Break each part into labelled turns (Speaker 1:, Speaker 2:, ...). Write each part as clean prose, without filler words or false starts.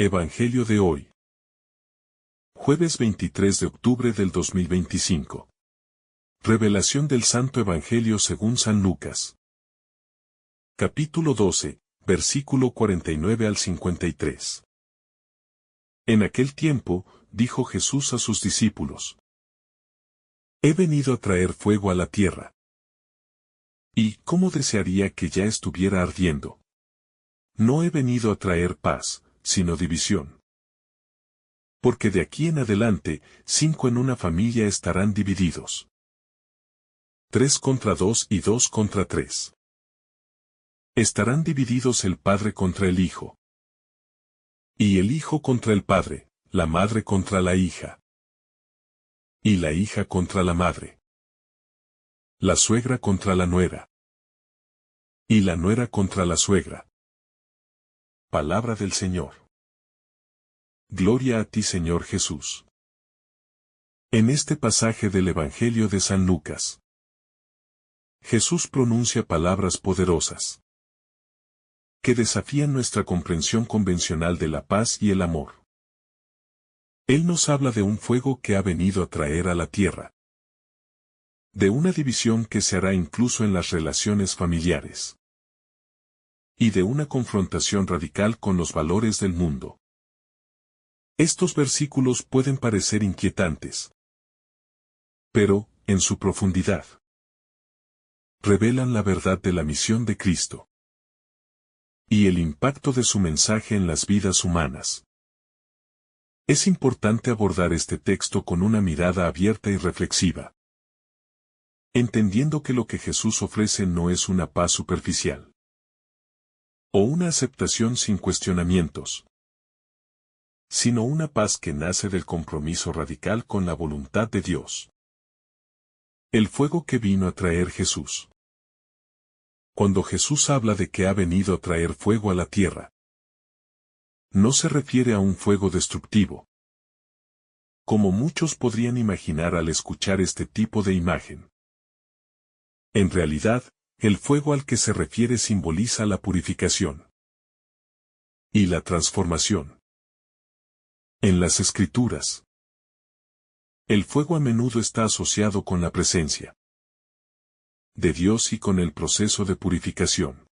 Speaker 1: Evangelio de hoy. Jueves 23 de octubre del 2025. Revelación del Santo Evangelio según San Lucas. Capítulo 12, versículo 49 al 53. En aquel tiempo, dijo Jesús a sus discípulos: He venido a traer fuego a la tierra. Y cómo desearía que ya estuviera ardiendo. No he venido a traer paz, sino división. Porque de aquí en adelante, 5 en una familia estarán divididos. 3 contra 2 y 2 contra 3. Estarán divididos el padre contra el hijo. Y el hijo contra el padre, la madre contra la hija. Y la hija contra la madre. La suegra contra la nuera. Y la nuera contra la suegra. Palabra del Señor. Gloria a ti, Señor Jesús. En este pasaje del Evangelio de San Lucas, Jesús pronuncia palabras poderosas que desafían nuestra comprensión convencional de la paz y el amor. Él nos habla de un fuego que ha venido a traer a la tierra, de una división que se hará incluso en las relaciones familiares, y de una confrontación radical con los valores del mundo. Estos versículos pueden parecer inquietantes, pero, en su profundidad, revelan la verdad de la misión de Cristo y el impacto de su mensaje en las vidas humanas. Es importante abordar este texto con una mirada abierta y reflexiva, entendiendo que lo que Jesús ofrece no es una paz superficial o una aceptación sin cuestionamientos, sino una paz que nace del compromiso radical con la voluntad de Dios. El fuego que vino a traer Jesús. Cuando Jesús habla de que ha venido a traer fuego a la tierra, no se refiere a un fuego destructivo, como muchos podrían imaginar al escuchar este tipo de imagen. En realidad, el fuego al que se refiere simboliza la purificación y la transformación. En las Escrituras, el fuego a menudo está asociado con la presencia de Dios y con el proceso de purificación.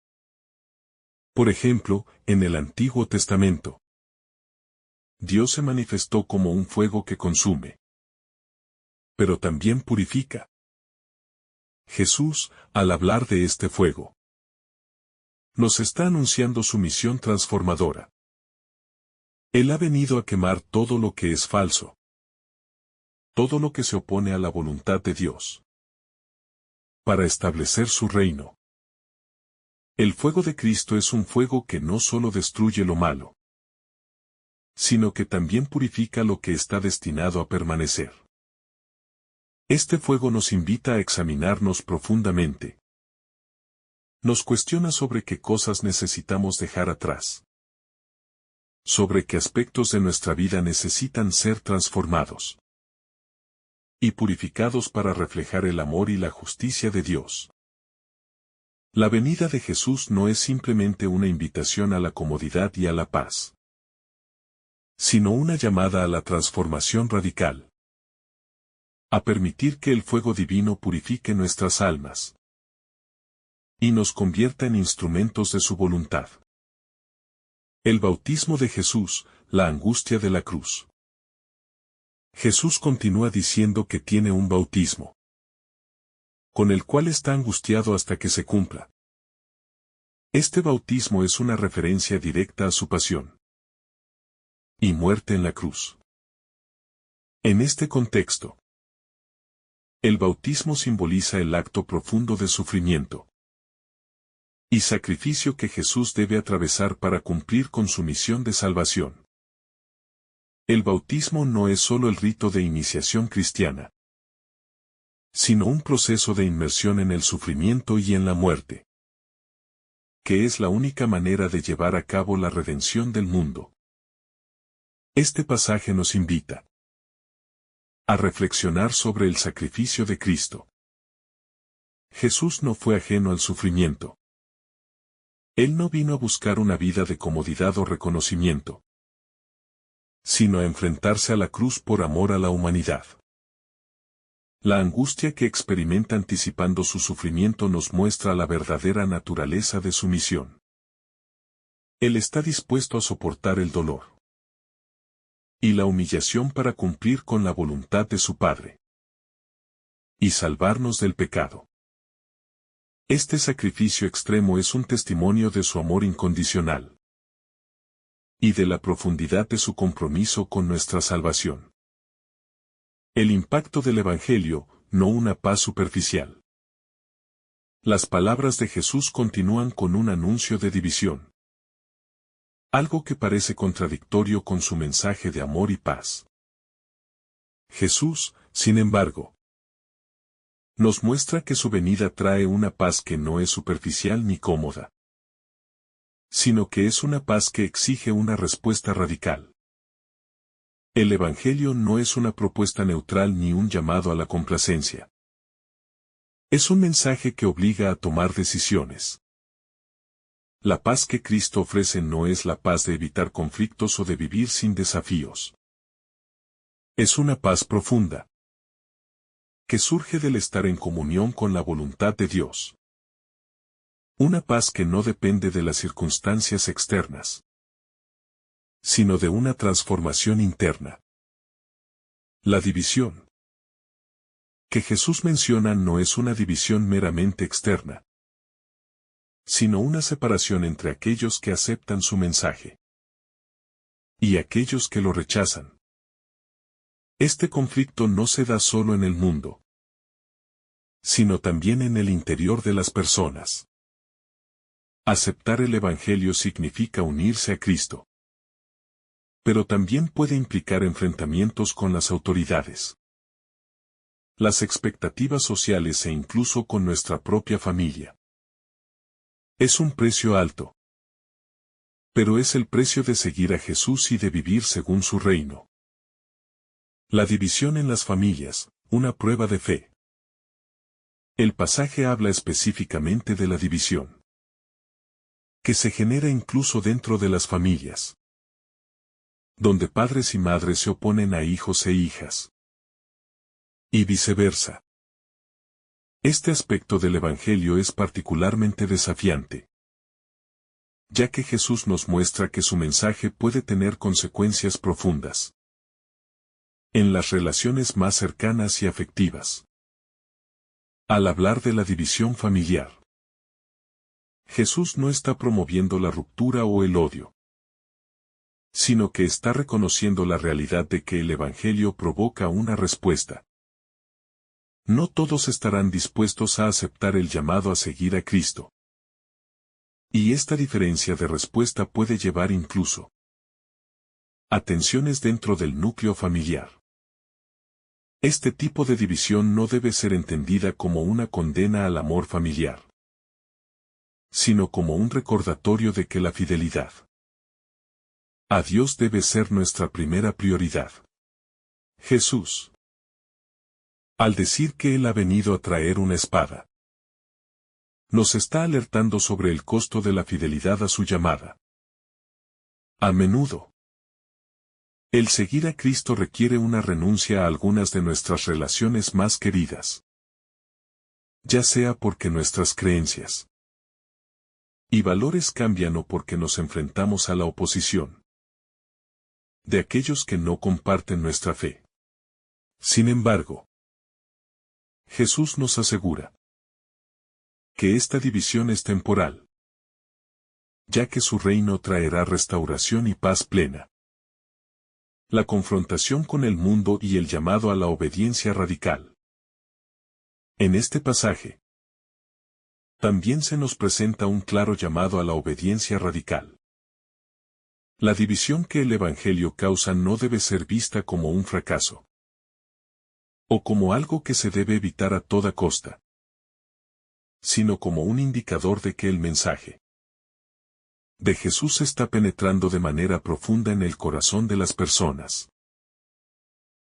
Speaker 1: Por ejemplo, en el Antiguo Testamento, Dios se manifestó como un fuego que consume, pero también purifica. Jesús, al hablar de este fuego, nos está anunciando su misión transformadora. Él ha venido a quemar todo lo que es falso, todo lo que se opone a la voluntad de Dios, para establecer su reino. El fuego de Cristo es un fuego que no solo destruye lo malo, sino que también purifica lo que está destinado a permanecer. Este fuego nos invita a examinarnos profundamente. Nos cuestiona sobre qué cosas necesitamos dejar atrás, sobre qué aspectos de nuestra vida necesitan ser transformados y purificados para reflejar el amor y la justicia de Dios. La venida de Jesús no es simplemente una invitación a la comodidad y a la paz, sino una llamada a la transformación radical, a permitir que el fuego divino purifique nuestras almas y nos convierta en instrumentos de su voluntad. El bautismo de Jesús, la angustia de la cruz. Jesús continúa diciendo que tiene un bautismo, con el cual está angustiado hasta que se cumpla. Este bautismo es una referencia directa a su pasión y muerte en la cruz. En este contexto, el bautismo simboliza el acto profundo de sufrimiento y sacrificio que Jesús debe atravesar para cumplir con su misión de salvación. El bautismo no es solo el rito de iniciación cristiana, sino un proceso de inmersión en el sufrimiento y en la muerte, que es la única manera de llevar a cabo la redención del mundo. Este pasaje nos invita a reflexionar sobre el sacrificio de Cristo. Jesús no fue ajeno al sufrimiento. Él no vino a buscar una vida de comodidad o reconocimiento, sino a enfrentarse a la cruz por amor a la humanidad. La angustia que experimenta anticipando su sufrimiento nos muestra la verdadera naturaleza de su misión. Él está dispuesto a soportar el dolor y la humillación para cumplir con la voluntad de su Padre y salvarnos del pecado. Este sacrificio extremo es un testimonio de su amor incondicional y de la profundidad de su compromiso con nuestra salvación. El impacto del Evangelio, no una paz superficial. Las palabras de Jesús continúan con un anuncio de división. Algo que parece contradictorio con su mensaje de amor y paz. Jesús, sin embargo, nos muestra que su venida trae una paz que no es superficial ni cómoda, sino que es una paz que exige una respuesta radical. El Evangelio no es una propuesta neutral ni un llamado a la complacencia. Es un mensaje que obliga a tomar decisiones. La paz que Cristo ofrece no es la paz de evitar conflictos o de vivir sin desafíos. Es una paz profunda, que surge del estar en comunión con la voluntad de Dios. Una paz que no depende de las circunstancias externas, sino de una transformación interna. La división que Jesús menciona no es una división meramente externa, sino una separación entre aquellos que aceptan su mensaje y aquellos que lo rechazan. Este conflicto no se da solo en el mundo, sino también en el interior de las personas. Aceptar el Evangelio significa unirse a Cristo, pero también puede implicar enfrentamientos con las autoridades, las expectativas sociales e incluso con nuestra propia familia. Es un precio alto, pero es el precio de seguir a Jesús y de vivir según su reino. La división en las familias, una prueba de fe. El pasaje habla específicamente de la división que se genera incluso dentro de las familias, donde padres y madres se oponen a hijos e hijas, y viceversa. Este aspecto del Evangelio es particularmente desafiante, ya que Jesús nos muestra que su mensaje puede tener consecuencias profundas en las relaciones más cercanas y afectivas. Al hablar de la división familiar, Jesús no está promoviendo la ruptura o el odio, sino que está reconociendo la realidad de que el Evangelio provoca una respuesta. No todos estarán dispuestos a aceptar el llamado a seguir a Cristo. Y esta diferencia de respuesta puede llevar incluso a tensiones dentro del núcleo familiar. Este tipo de división no debe ser entendida como una condena al amor familiar, sino como un recordatorio de que la fidelidad a Dios debe ser nuestra primera prioridad. Jesús, al decir que Él ha venido a traer una espada, nos está alertando sobre el costo de la fidelidad a su llamada. A menudo, el seguir a Cristo requiere una renuncia a algunas de nuestras relaciones más queridas, ya sea porque nuestras creencias y valores cambian o porque nos enfrentamos a la oposición de aquellos que no comparten nuestra fe. Sin embargo, Jesús nos asegura que esta división es temporal, ya que su reino traerá restauración y paz plena. La confrontación con el mundo y el llamado a la obediencia radical. En este pasaje, también se nos presenta un claro llamado a la obediencia radical. La división que el Evangelio causa no debe ser vista como un fracaso, o como algo que se debe evitar a toda costa, sino como un indicador de que el mensaje de Jesús está penetrando de manera profunda en el corazón de las personas.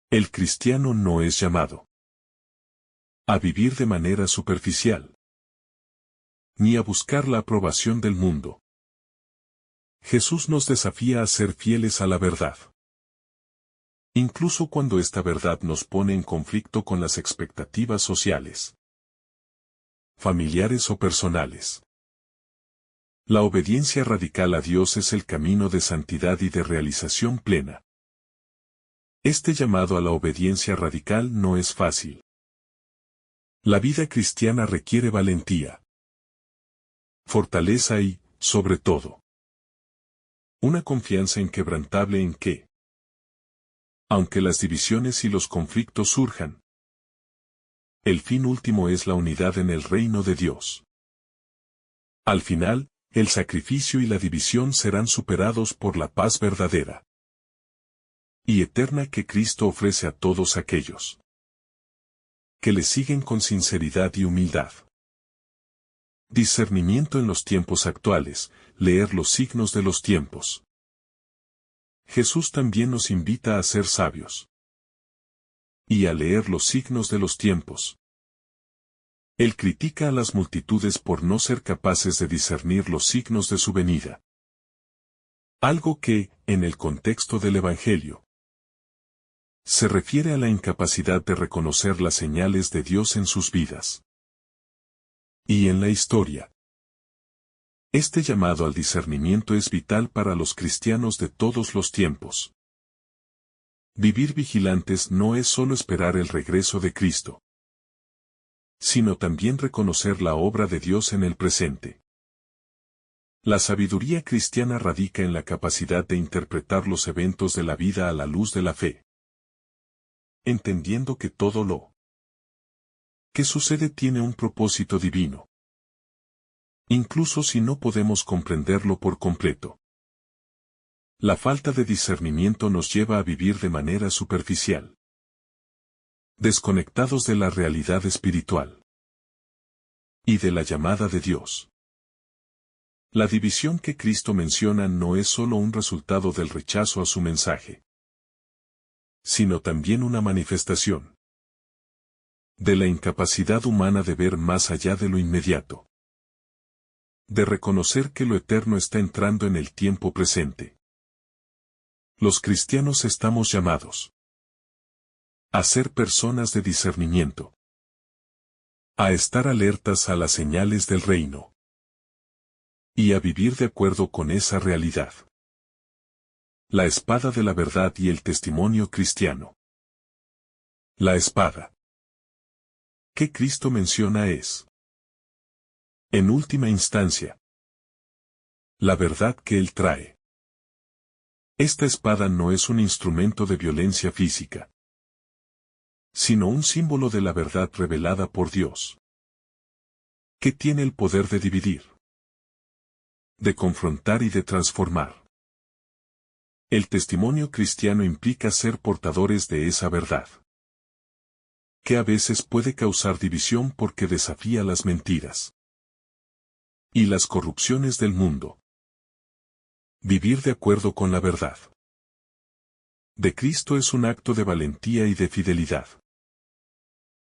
Speaker 1: El cristiano no es llamado a vivir de manera superficial, ni a buscar la aprobación del mundo. Jesús nos desafía a ser fieles a la verdad, incluso cuando esta verdad nos pone en conflicto con las expectativas sociales, familiares o personales. La obediencia radical a Dios es el camino de santidad y de realización plena. Este llamado a la obediencia radical no es fácil. La vida cristiana requiere valentía, fortaleza y, sobre todo, una confianza inquebrantable en que, aunque las divisiones y los conflictos surjan, el fin último es la unidad en el reino de Dios. Al final, el sacrificio y la división serán superados por la paz verdadera y eterna que Cristo ofrece a todos aquellos que le siguen con sinceridad y humildad. Discernimiento en los tiempos actuales, leer los signos de los tiempos. Jesús también nos invita a ser sabios y a leer los signos de los tiempos. Él critica a las multitudes por no ser capaces de discernir los signos de su venida. Algo que, en el contexto del Evangelio, se refiere a la incapacidad de reconocer las señales de Dios en sus vidas y en la historia. Este llamado al discernimiento es vital para los cristianos de todos los tiempos. Vivir vigilantes no es solo esperar el regreso de Cristo, sino también reconocer la obra de Dios en el presente. La sabiduría cristiana radica en la capacidad de interpretar los eventos de la vida a la luz de la fe, entendiendo que todo lo que sucede tiene un propósito divino, incluso si no podemos comprenderlo por completo. La falta de discernimiento nos lleva a vivir de manera superficial, desconectados de la realidad espiritual y de la llamada de Dios. La división que Cristo menciona no es solo un resultado del rechazo a su mensaje, sino también una manifestación de la incapacidad humana de ver más allá de lo inmediato, de reconocer que lo eterno está entrando en el tiempo presente. Los cristianos estamos llamados a ser personas de discernimiento, a estar alertas a las señales del reino y a vivir de acuerdo con esa realidad. La espada de la verdad y el testimonio cristiano. La espada que Cristo menciona es, en última instancia, la verdad que Él trae. Esta espada no es un instrumento de violencia física, sino un símbolo de la verdad revelada por Dios, que tiene el poder de dividir, de confrontar y de transformar. El testimonio cristiano implica ser portadores de esa verdad, que a veces puede causar división porque desafía las mentiras y las corrupciones del mundo. Vivir de acuerdo con la verdad de Cristo es un acto de valentía y de fidelidad,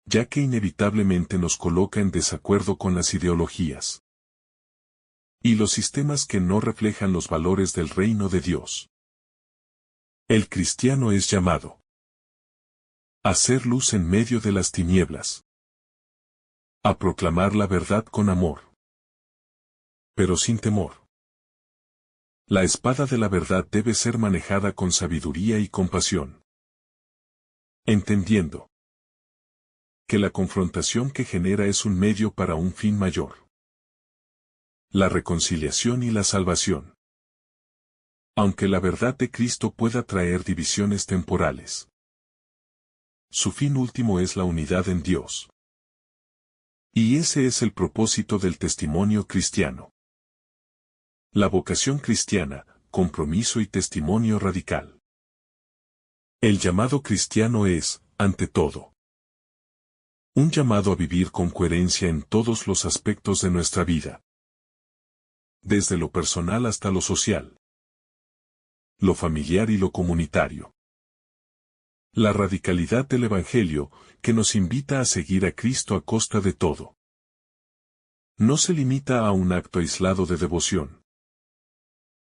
Speaker 1: ya que inevitablemente nos coloca en desacuerdo con las ideologías y los sistemas que no reflejan los valores del reino de Dios. El cristiano es llamado a ser luz en medio de las tinieblas, a proclamar la verdad con amor, pero sin temor. La espada de la verdad debe ser manejada con sabiduría y compasión, entendiendo que la confrontación que genera es un medio para un fin mayor: la reconciliación y la salvación. Aunque la verdad de Cristo pueda traer divisiones temporales, su fin último es la unidad en Dios. Y ese es el propósito del testimonio cristiano. La vocación cristiana, compromiso y testimonio radical. El llamado cristiano es, ante todo, un llamado a vivir con coherencia en todos los aspectos de nuestra vida, desde lo personal hasta lo social, lo familiar y lo comunitario. La radicalidad del Evangelio, que nos invita a seguir a Cristo a costa de todo, no se limita a un acto aislado de devoción,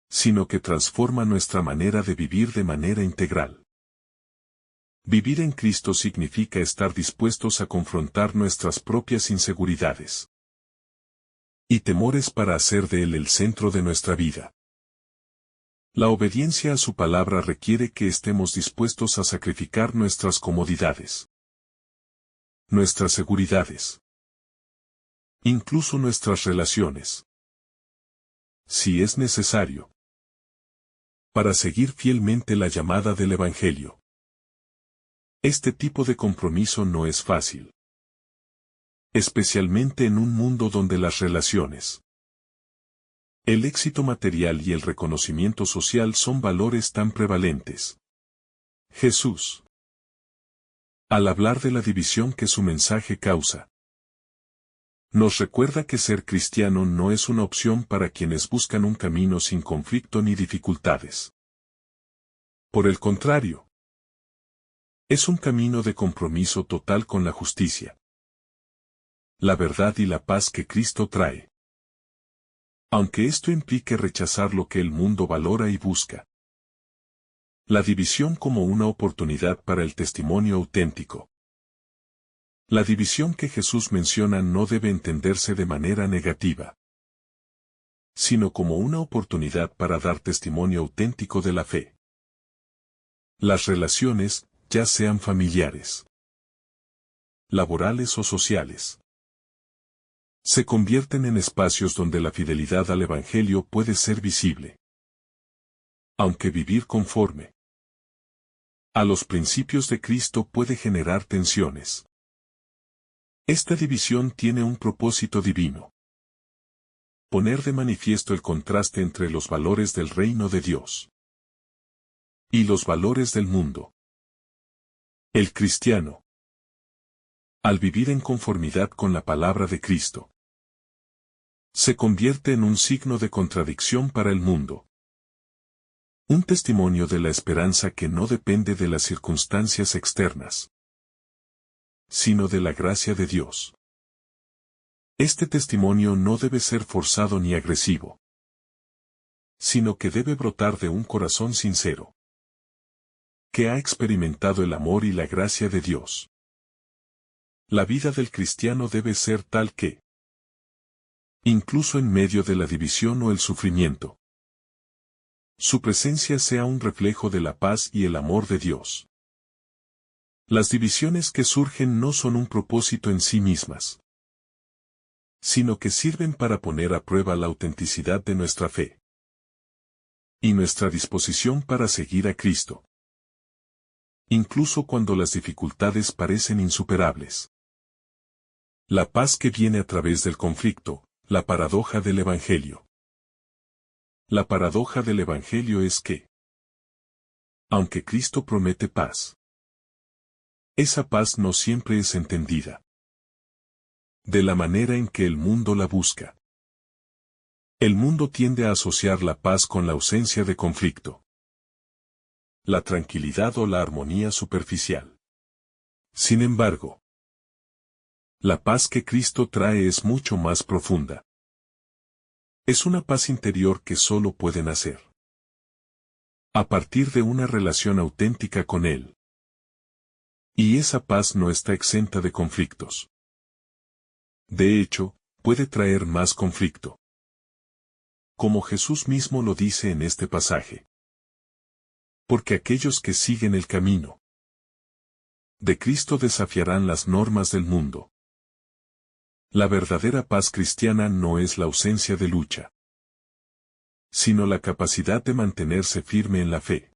Speaker 1: sino que transforma nuestra manera de vivir de manera integral. Vivir en Cristo significa estar dispuestos a confrontar nuestras propias inseguridades y temores para hacer de Él el centro de nuestra vida. La obediencia a su palabra requiere que estemos dispuestos a sacrificar nuestras comodidades, nuestras seguridades, incluso nuestras relaciones, si es necesario, para seguir fielmente la llamada del Evangelio. Este tipo de compromiso no es fácil, especialmente en un mundo donde las relaciones, el éxito material y el reconocimiento social son valores tan prevalentes. Jesús, al hablar de la división que su mensaje causa, nos recuerda que ser cristiano no es una opción para quienes buscan un camino sin conflicto ni dificultades. Por el contrario, es un camino de compromiso total con la justicia, la verdad y la paz que Cristo trae. Aunque esto implique rechazar lo que el mundo valora y busca. La división como una oportunidad para el testimonio auténtico. La división que Jesús menciona no debe entenderse de manera negativa, sino como una oportunidad para dar testimonio auténtico de la fe. Las relaciones, ya sean familiares, laborales o sociales, se convierten en espacios donde la fidelidad al Evangelio puede ser visible. Aunque vivir conforme a los principios de Cristo puede generar tensiones. Esta división tiene un propósito divino. Poner de manifiesto el contraste entre los valores del reino de Dios y los valores del mundo. El cristiano, al vivir en conformidad con la palabra de Cristo, se convierte en un signo de contradicción para el mundo. Un testimonio de la esperanza que no depende de las circunstancias externas, sino de la gracia de Dios. Este testimonio no debe ser forzado ni agresivo, sino que debe brotar de un corazón sincero, que ha experimentado el amor y la gracia de Dios. La vida del cristiano debe ser tal que, incluso en medio de la división o el sufrimiento, su presencia sea un reflejo de la paz y el amor de Dios. Las divisiones que surgen no son un propósito en sí mismas, sino que sirven para poner a prueba la autenticidad de nuestra fe y nuestra disposición para seguir a Cristo, incluso cuando las dificultades parecen insuperables. La paz que viene a través del conflicto, la paradoja del Evangelio. La paradoja del Evangelio es que, aunque Cristo promete paz, esa paz no siempre es entendida de la manera en que el mundo la busca. El mundo tiende a asociar la paz con la ausencia de conflicto, la tranquilidad o la armonía superficial. Sin embargo, la paz que Cristo trae es mucho más profunda. Es una paz interior que solo puede nacer a partir de una relación auténtica con Él. Y esa paz no está exenta de conflictos. De hecho, puede traer más conflicto. Como Jesús mismo lo dice en este pasaje. Porque aquellos que siguen el camino de Cristo desafiarán las normas del mundo. La verdadera paz cristiana no es la ausencia de lucha, sino la capacidad de mantenerse firme en la fe,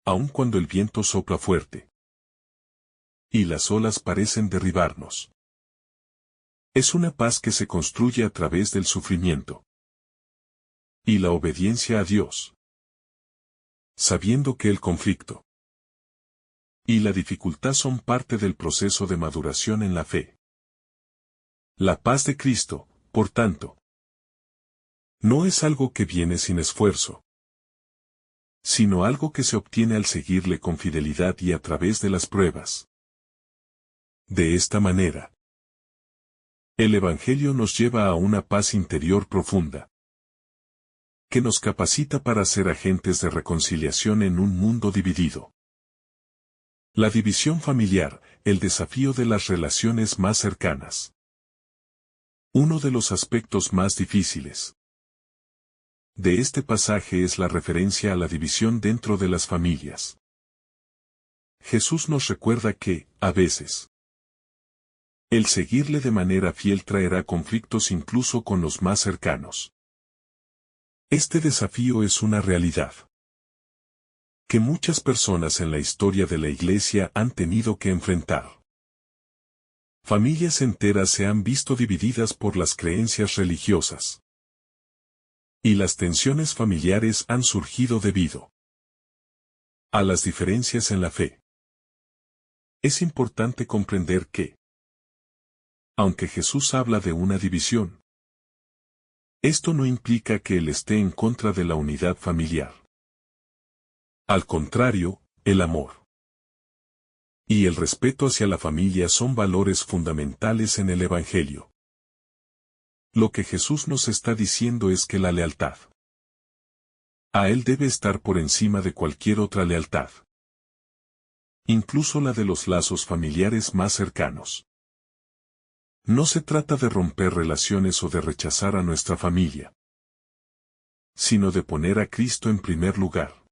Speaker 1: aun cuando el viento sopla fuerte y las olas parecen derribarnos. Es una paz que se construye a través del sufrimiento y la obediencia a Dios, sabiendo que el conflicto y la dificultad son parte del proceso de maduración en la fe. La paz de Cristo, por tanto, no es algo que viene sin esfuerzo, sino algo que se obtiene al seguirle con fidelidad y a través de las pruebas. De esta manera, el Evangelio nos lleva a una paz interior profunda, que nos capacita para ser agentes de reconciliación en un mundo dividido. La división familiar, el desafío de las relaciones más cercanas. Uno de los aspectos más difíciles de este pasaje es la referencia a la división dentro de las familias. Jesús nos recuerda que, a veces, el seguirle de manera fiel traerá conflictos incluso con los más cercanos. Este desafío es una realidad que muchas personas en la historia de la Iglesia han tenido que enfrentar. Familias enteras se han visto divididas por las creencias religiosas. Y las tensiones familiares han surgido debido a las diferencias en la fe. Es importante comprender que, aunque Jesús habla de una división, esto no implica que Él esté en contra de la unidad familiar. Al contrario, el amor y el respeto hacia la familia son valores fundamentales en el Evangelio. Lo que Jesús nos está diciendo es que la lealtad a Él debe estar por encima de cualquier otra lealtad, incluso la de los lazos familiares más cercanos. No se trata de romper relaciones o de rechazar a nuestra familia, sino de poner a Cristo en primer lugar.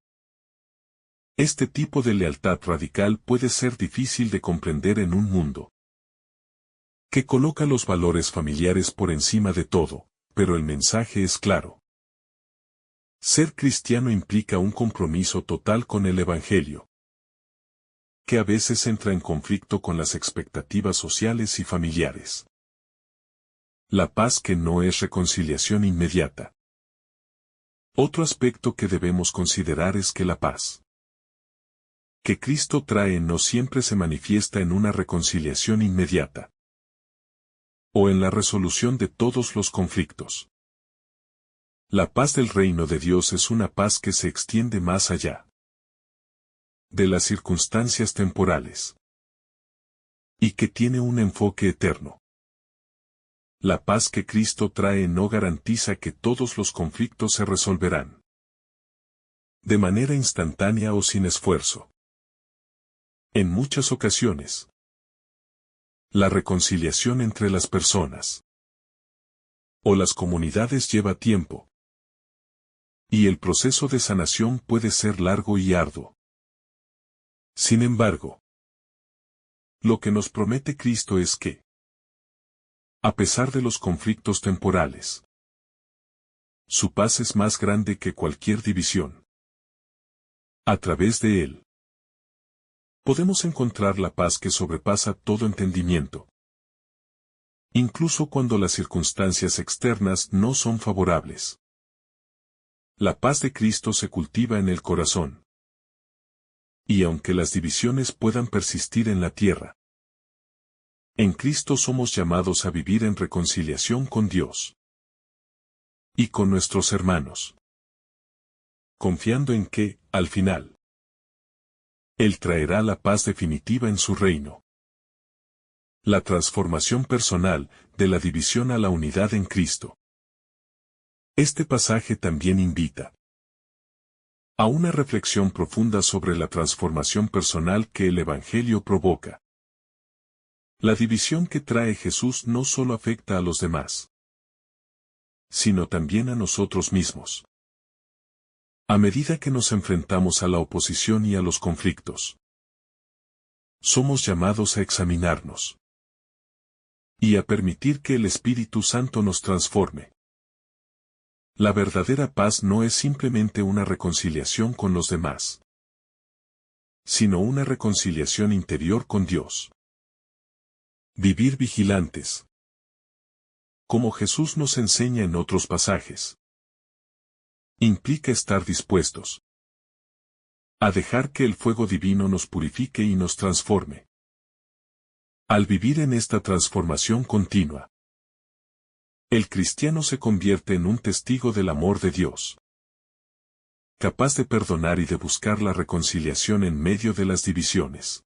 Speaker 1: Este tipo de lealtad radical puede ser difícil de comprender en un mundo que coloca los valores familiares por encima de todo, pero el mensaje es claro. Ser cristiano implica un compromiso total con el Evangelio, que a veces entra en conflicto con las expectativas sociales y familiares. La paz que no es reconciliación inmediata. Otro aspecto que debemos considerar es que la paz que Cristo trae no siempre se manifiesta en una reconciliación inmediata o en la resolución de todos los conflictos. La paz del reino de Dios es una paz que se extiende más allá de las circunstancias temporales y que tiene un enfoque eterno. La paz que Cristo trae no garantiza que todos los conflictos se resolverán de manera instantánea o sin esfuerzo. En muchas ocasiones, la reconciliación entre las personas o las comunidades lleva tiempo, y el proceso de sanación puede ser largo y arduo. Sin embargo, lo que nos promete Cristo es que, a pesar de los conflictos temporales, su paz es más grande que cualquier división. A través de él, podemos encontrar la paz que sobrepasa todo entendimiento, incluso cuando las circunstancias externas no son favorables. La paz de Cristo se cultiva en el corazón. Y aunque las divisiones puedan persistir en la tierra, en Cristo somos llamados a vivir en reconciliación con Dios y con nuestros hermanos, confiando en que, al final, Él traerá la paz definitiva en su reino. La transformación personal, de la división a la unidad en Cristo. Este pasaje también invita a una reflexión profunda sobre la transformación personal que el Evangelio provoca. La división que trae Jesús no solo afecta a los demás, sino también a nosotros mismos. A medida que nos enfrentamos a la oposición y a los conflictos, somos llamados a examinarnos y a permitir que el Espíritu Santo nos transforme. La verdadera paz no es simplemente una reconciliación con los demás, sino una reconciliación interior con Dios. Vivir vigilantes. Como Jesús nos enseña en otros pasajes, implica estar dispuestos a dejar que el fuego divino nos purifique y nos transforme. Al vivir en esta transformación continua, el cristiano se convierte en un testigo del amor de Dios, capaz de perdonar y de buscar la reconciliación en medio de las divisiones.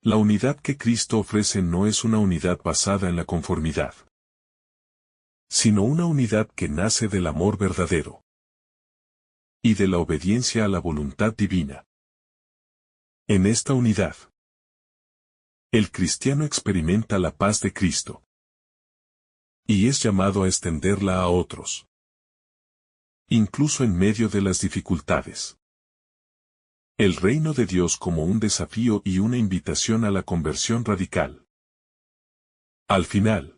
Speaker 1: La unidad que Cristo ofrece no es una unidad basada en la conformidad, sino una unidad que nace del amor verdadero y de la obediencia a la voluntad divina. En esta unidad, el cristiano experimenta la paz de Cristo y es llamado a extenderla a otros, incluso en medio de las dificultades. El reino de Dios como un desafío y una invitación a la conversión radical. Al final,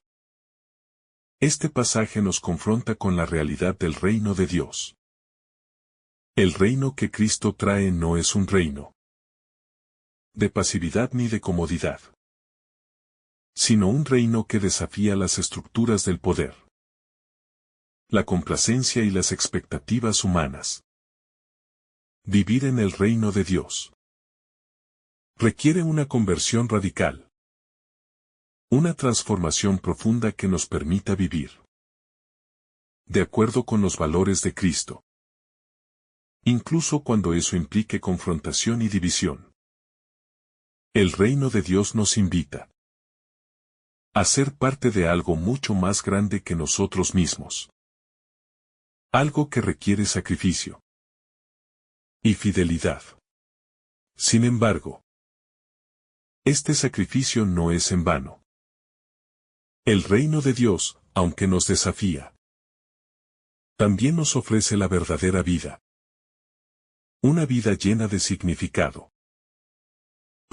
Speaker 1: este pasaje nos confronta con la realidad del reino de Dios. El reino que Cristo trae no es un reino de pasividad ni de comodidad, sino un reino que desafía las estructuras del poder, la complacencia y las expectativas humanas. Vivir en el reino de Dios requiere una conversión radical, una transformación profunda que nos permita vivir de acuerdo con los valores de Cristo, incluso cuando eso implique confrontación y división. El reino de Dios nos invita a ser parte de algo mucho más grande que nosotros mismos. Algo que requiere sacrificio y fidelidad. Sin embargo, este sacrificio no es en vano. El reino de Dios, aunque nos desafía, también nos ofrece la verdadera vida. Una vida llena de significado,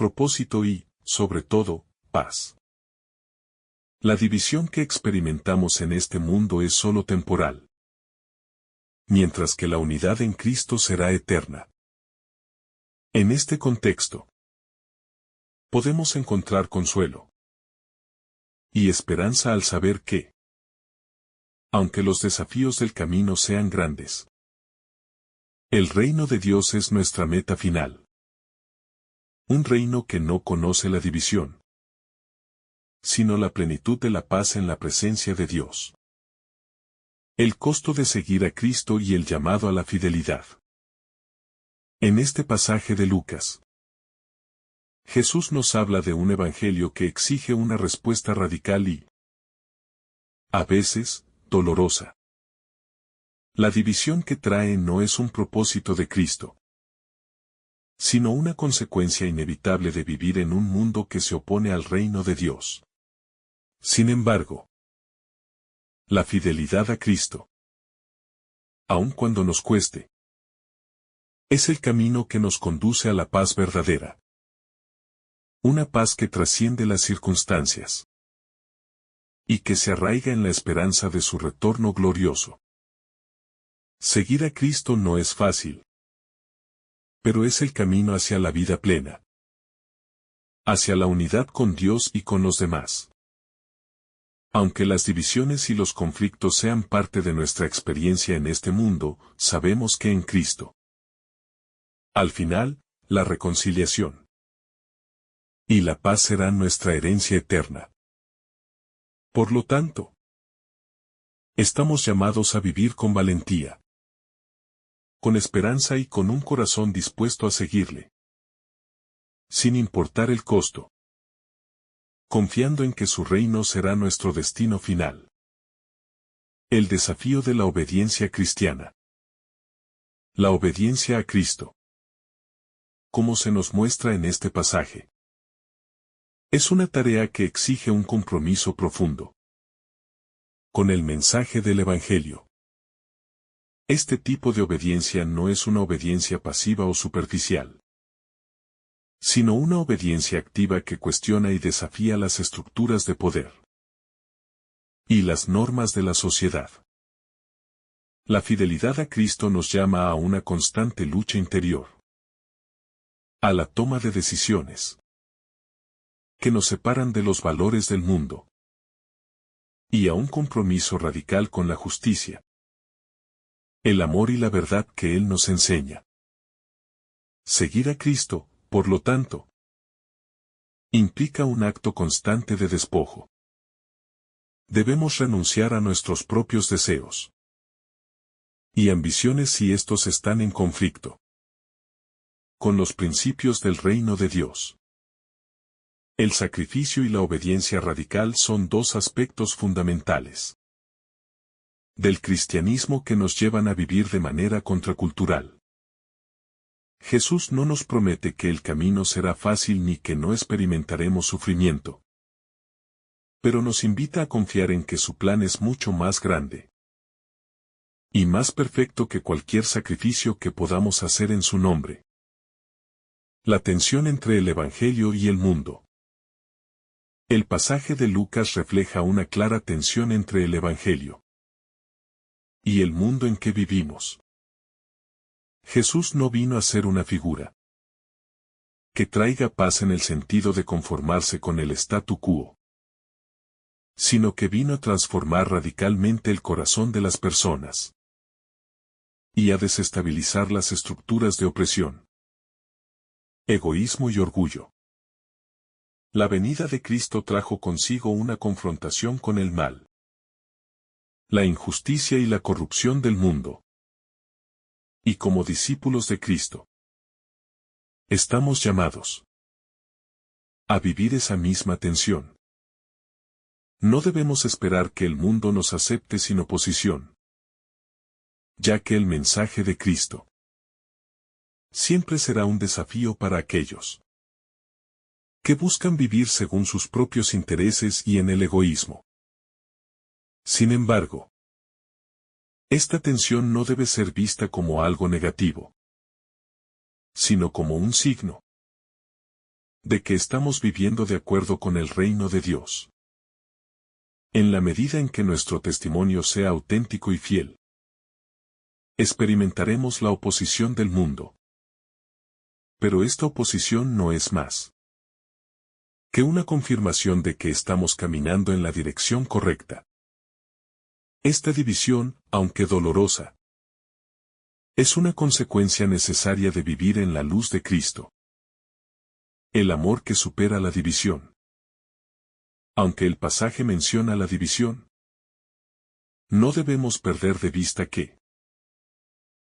Speaker 1: propósito y, sobre todo, paz. La división que experimentamos en este mundo es solo temporal, mientras que la unidad en Cristo será eterna. En este contexto, podemos encontrar consuelo y esperanza al saber que, aunque los desafíos del camino sean grandes, el reino de Dios es nuestra meta final. Un reino que no conoce la división, sino la plenitud de la paz en la presencia de Dios. El costo de seguir a Cristo y el llamado a la fidelidad. En este pasaje de Lucas, Jesús nos habla de un evangelio que exige una respuesta radical y, a veces, dolorosa. La división que trae no es un propósito de Cristo, sino una consecuencia inevitable de vivir en un mundo que se opone al reino de Dios. Sin embargo, la fidelidad a Cristo, aun cuando nos cueste, es el camino que nos conduce a la paz verdadera. Una paz que trasciende las circunstancias y que se arraiga en la esperanza de su retorno glorioso. Seguir a Cristo no es fácil, pero es el camino hacia la vida plena, hacia la unidad con Dios y con los demás. Aunque las divisiones y los conflictos sean parte de nuestra experiencia en este mundo, sabemos que en Cristo, al final, la reconciliación y la paz serán nuestra herencia eterna. Por lo tanto, estamos llamados a vivir con valentía, con esperanza y con un corazón dispuesto a seguirle, sin importar el costo, confiando en que su reino será nuestro destino final. El desafío de la obediencia cristiana. La obediencia a Cristo, como se nos muestra en este pasaje, es una tarea que exige un compromiso profundo con el mensaje del Evangelio. Este tipo de obediencia no es una obediencia pasiva o superficial, sino una obediencia activa que cuestiona y desafía las estructuras de poder y las normas de la sociedad. La fidelidad a Cristo nos llama a una constante lucha interior, a la toma de decisiones que nos separan de los valores del mundo y a un compromiso radical con la justicia, el amor y la verdad que Él nos enseña. Seguir a Cristo, por lo tanto, implica un acto constante de despojo. Debemos renunciar a nuestros propios deseos y ambiciones si estos están en conflicto con los principios del reino de Dios. El sacrificio y la obediencia radical son dos aspectos fundamentales del cristianismo que nos llevan a vivir de manera contracultural. Jesús no nos promete que el camino será fácil ni que no experimentaremos sufrimiento. Pero nos invita a confiar en que su plan es mucho más grande y más perfecto que cualquier sacrificio que podamos hacer en su nombre. La tensión entre el Evangelio y el mundo. El pasaje de Lucas refleja una clara tensión entre el Evangelio y el mundo en que vivimos. Jesús no vino a ser una figura que traiga paz en el sentido de conformarse con el statu quo, sino que vino a transformar radicalmente el corazón de las personas y a desestabilizar las estructuras de opresión, egoísmo y orgullo. La venida de Cristo trajo consigo una confrontación con el mal, la injusticia y la corrupción del mundo. Y como discípulos de Cristo, estamos llamados a vivir esa misma tensión. No debemos esperar que el mundo nos acepte sin oposición, ya que el mensaje de Cristo siempre será un desafío para aquellos que buscan vivir según sus propios intereses y en el egoísmo. Sin embargo, esta tensión no debe ser vista como algo negativo, sino como un signo de que estamos viviendo de acuerdo con el reino de Dios. En la medida en que nuestro testimonio sea auténtico y fiel, experimentaremos la oposición del mundo. Pero esta oposición no es más que una confirmación de que estamos caminando en la dirección correcta. Esta división, aunque dolorosa, es una consecuencia necesaria de vivir en la luz de Cristo. El amor que supera la división. Aunque el pasaje menciona la división, no debemos perder de vista que,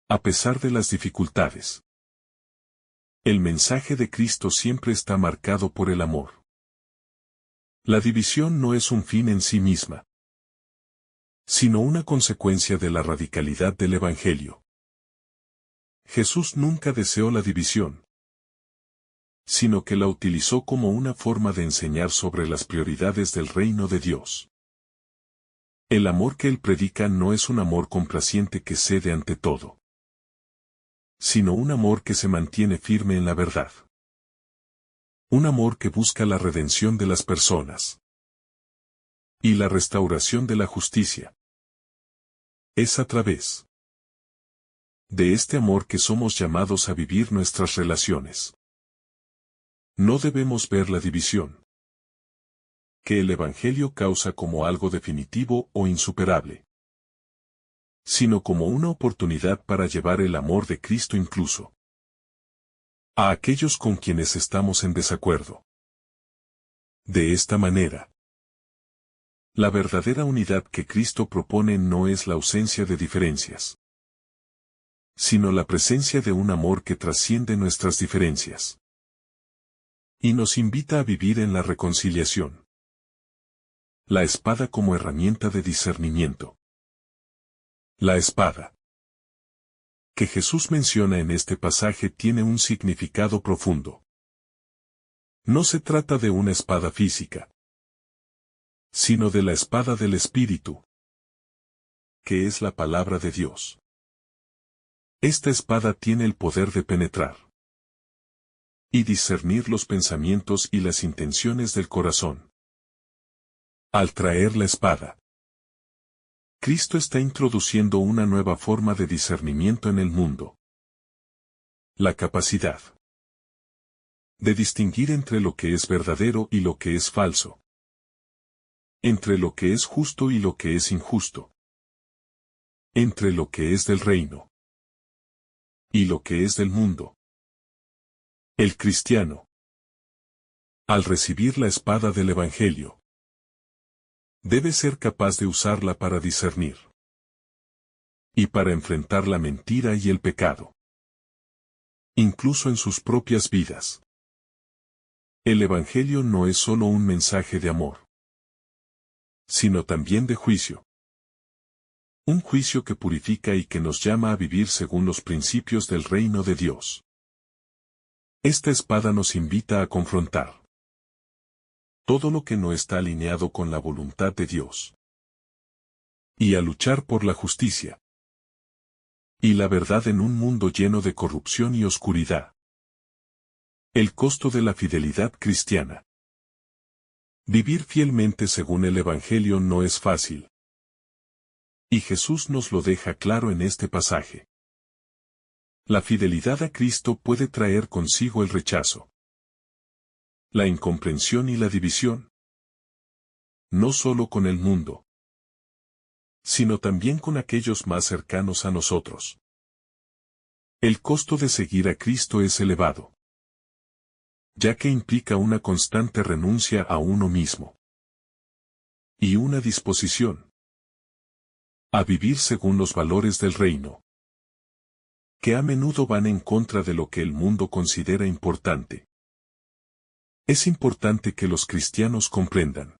Speaker 1: a pesar de las dificultades, el mensaje de Cristo siempre está marcado por el amor. La división no es un fin en sí misma, sino una consecuencia de la radicalidad del Evangelio. Jesús nunca deseó la división, sino que la utilizó como una forma de enseñar sobre las prioridades del reino de Dios. El amor que él predica no es un amor complaciente que cede ante todo, sino un amor que se mantiene firme en la verdad. Un amor que busca la redención de las personas y la restauración de la justicia. Es a través de este amor que somos llamados a vivir nuestras relaciones. No debemos ver la división que el Evangelio causa como algo definitivo o insuperable, sino como una oportunidad para llevar el amor de Cristo incluso a aquellos con quienes estamos en desacuerdo. De esta manera, la verdadera unidad que Cristo propone no es la ausencia de diferencias, sino la presencia de un amor que trasciende nuestras diferencias y nos invita a vivir en la reconciliación. La espada como herramienta de discernimiento. La espada que Jesús menciona en este pasaje tiene un significado profundo. No se trata de una espada física, sino de la espada del Espíritu, que es la palabra de Dios. Esta espada tiene el poder de penetrar y discernir los pensamientos y las intenciones del corazón. Al traer la espada, Cristo está introduciendo una nueva forma de discernimiento en el mundo. La capacidad de distinguir entre lo que es verdadero y lo que es falso, entre lo que es justo y lo que es injusto, entre lo que es del reino y lo que es del mundo. El cristiano, al recibir la espada del Evangelio, debe ser capaz de usarla para discernir y para enfrentar la mentira y el pecado, incluso en sus propias vidas. El Evangelio no es solo un mensaje de amor, sino también de juicio. Un juicio que purifica y que nos llama a vivir según los principios del reino de Dios. Esta espada nos invita a confrontar todo lo que no está alineado con la voluntad de Dios y a luchar por la justicia y la verdad en un mundo lleno de corrupción y oscuridad. El costo de la fidelidad cristiana. Vivir fielmente según el Evangelio no es fácil. Y Jesús nos lo deja claro en este pasaje. La fidelidad a Cristo puede traer consigo el rechazo, la incomprensión y la división. No solo con el mundo, sino también con aquellos más cercanos a nosotros. El costo de seguir a Cristo es elevado, ya que implica una constante renuncia a uno mismo y una disposición a vivir según los valores del reino, que a menudo van en contra de lo que el mundo considera importante. Es importante que los cristianos comprendan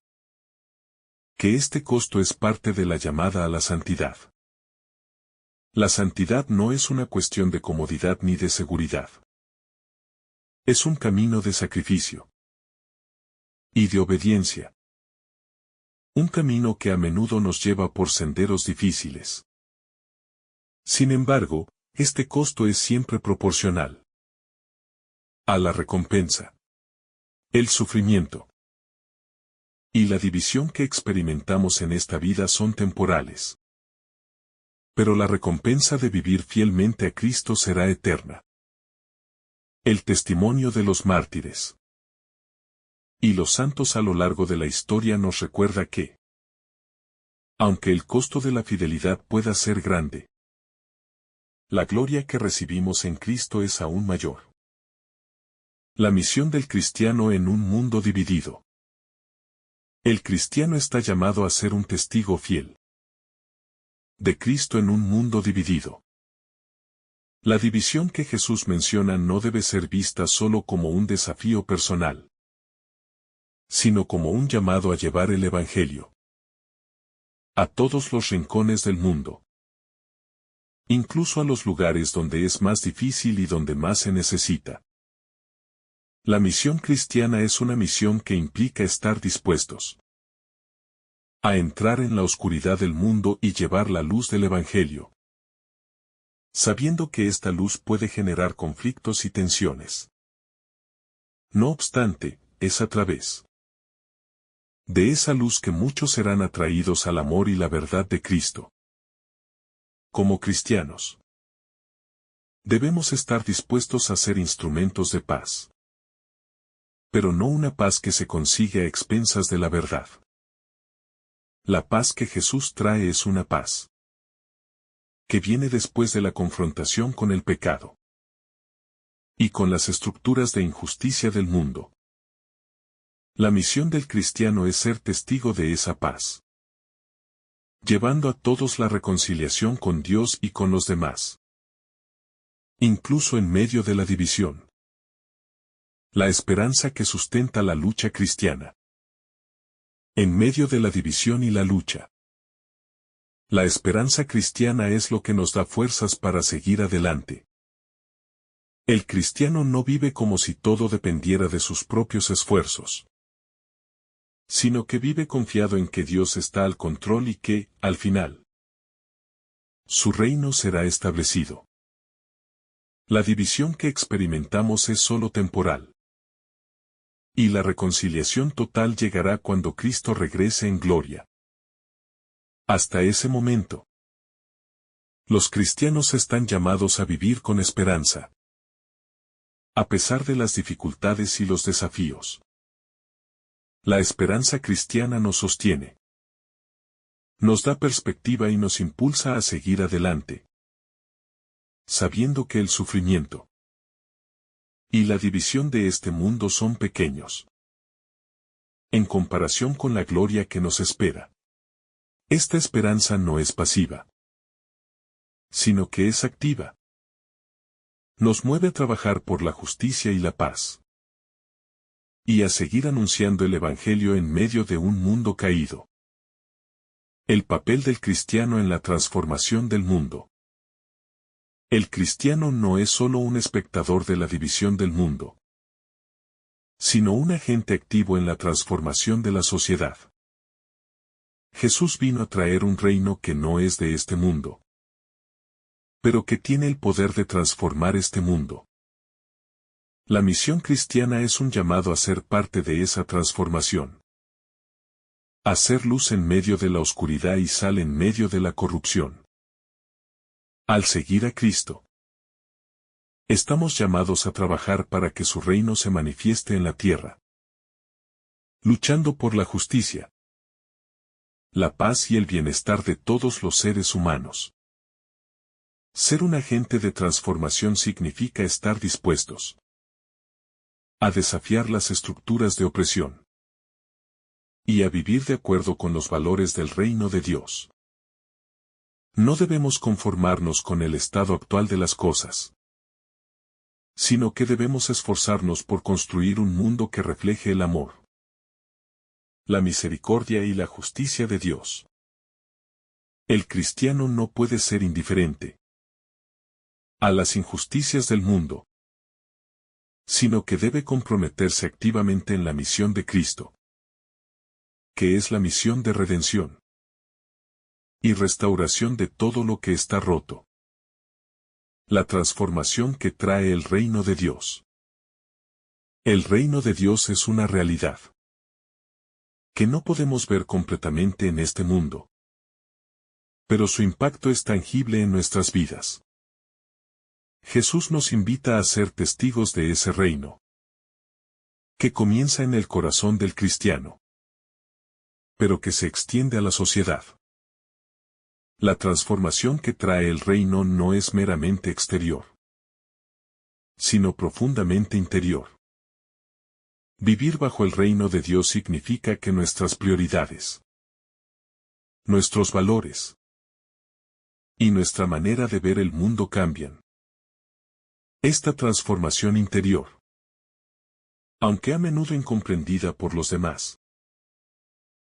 Speaker 1: que este costo es parte de la llamada a la santidad. La santidad no es una cuestión de comodidad ni de seguridad. Es un camino de sacrificio y de obediencia. Un camino que a menudo nos lleva por senderos difíciles. Sin embargo, este costo es siempre proporcional a la recompensa, el sufrimiento y la división que experimentamos en esta vida son temporales. Pero la recompensa de vivir fielmente a Cristo será eterna. El testimonio de los mártires y los santos a lo largo de la historia nos recuerda que, aunque el costo de la fidelidad pueda ser grande, la gloria que recibimos en Cristo es aún mayor. La misión del cristiano en un mundo dividido. El cristiano está llamado a ser un testigo fiel de Cristo en un mundo dividido. La división que Jesús menciona no debe ser vista solo como un desafío personal, sino como un llamado a llevar el Evangelio a todos los rincones del mundo, incluso a los lugares donde es más difícil y donde más se necesita. La misión cristiana es una misión que implica estar dispuestos a entrar en la oscuridad del mundo y llevar la luz del Evangelio, sabiendo que esta luz puede generar conflictos y tensiones. No obstante, es a través de esa luz que muchos serán atraídos al amor y la verdad de Cristo. Como cristianos, debemos estar dispuestos a ser instrumentos de paz. Pero no una paz que se consigue a expensas de la verdad. La paz que Jesús trae es una paz que viene después de la confrontación con el pecado y con las estructuras de injusticia del mundo. La misión del cristiano es ser testigo de esa paz, llevando a todos la reconciliación con Dios y con los demás, incluso en medio de la división. La esperanza que sustenta la lucha cristiana. En medio de la división y la lucha, la esperanza cristiana es lo que nos da fuerzas para seguir adelante. El cristiano no vive como si todo dependiera de sus propios esfuerzos, sino que vive confiado en que Dios está al control y que, al final, su reino será establecido. La división que experimentamos es solo temporal. Y la reconciliación total llegará cuando Cristo regrese en gloria. Hasta ese momento, los cristianos están llamados a vivir con esperanza, a pesar de las dificultades y los desafíos. La esperanza cristiana nos sostiene, nos da perspectiva y nos impulsa a seguir adelante, sabiendo que el sufrimiento y la división de este mundo son pequeños en comparación con la gloria que nos espera. Esta esperanza no es pasiva, sino que es activa. Nos mueve a trabajar por la justicia y la paz, y a seguir anunciando el Evangelio en medio de un mundo caído. El papel del cristiano en la transformación del mundo. El cristiano no es solo un espectador de la división del mundo, sino un agente activo en la transformación de la sociedad. Jesús vino a traer un reino que no es de este mundo, pero que tiene el poder de transformar este mundo. La misión cristiana es un llamado a ser parte de esa transformación. Hacer luz en medio de la oscuridad y sal en medio de la corrupción. Al seguir a Cristo, estamos llamados a trabajar para que su reino se manifieste en la tierra. Luchando por la justicia, la paz y el bienestar de todos los seres humanos. Ser un agente de transformación significa estar dispuestos a desafiar las estructuras de opresión y a vivir de acuerdo con los valores del reino de Dios. No debemos conformarnos con el estado actual de las cosas, sino que debemos esforzarnos por construir un mundo que refleje el amor, la misericordia y la justicia de Dios. El cristiano no puede ser indiferente a las injusticias del mundo, sino que debe comprometerse activamente en la misión de Cristo, que es la misión de redención y restauración de todo lo que está roto. La transformación que trae el reino de Dios. El reino de Dios es una realidad que no podemos ver completamente en este mundo, pero su impacto es tangible en nuestras vidas. Jesús nos invita a ser testigos de ese reino, que comienza en el corazón del cristiano, pero que se extiende a la sociedad. La transformación que trae el reino no es meramente exterior, sino profundamente interior. Vivir bajo el reino de Dios significa que nuestras prioridades, nuestros valores y nuestra manera de ver el mundo cambian. Esta transformación interior, aunque a menudo incomprendida por los demás,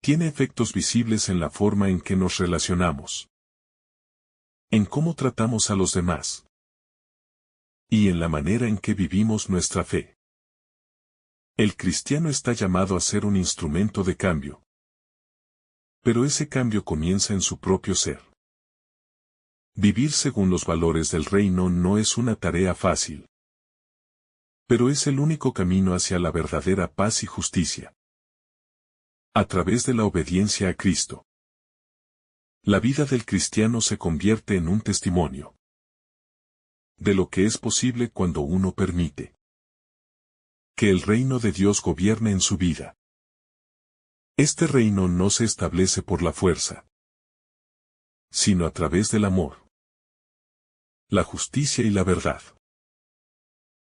Speaker 1: tiene efectos visibles en la forma en que nos relacionamos, en cómo tratamos a los demás y en la manera en que vivimos nuestra fe. El cristiano está llamado a ser un instrumento de cambio, pero ese cambio comienza en su propio ser. Vivir según los valores del reino no es una tarea fácil, pero es el único camino hacia la verdadera paz y justicia. A través de la obediencia a Cristo, la vida del cristiano se convierte en un testimonio de lo que es posible cuando uno permite que el reino de Dios gobierne en su vida. Este reino no se establece por la fuerza, sino a través del amor, la justicia y la verdad,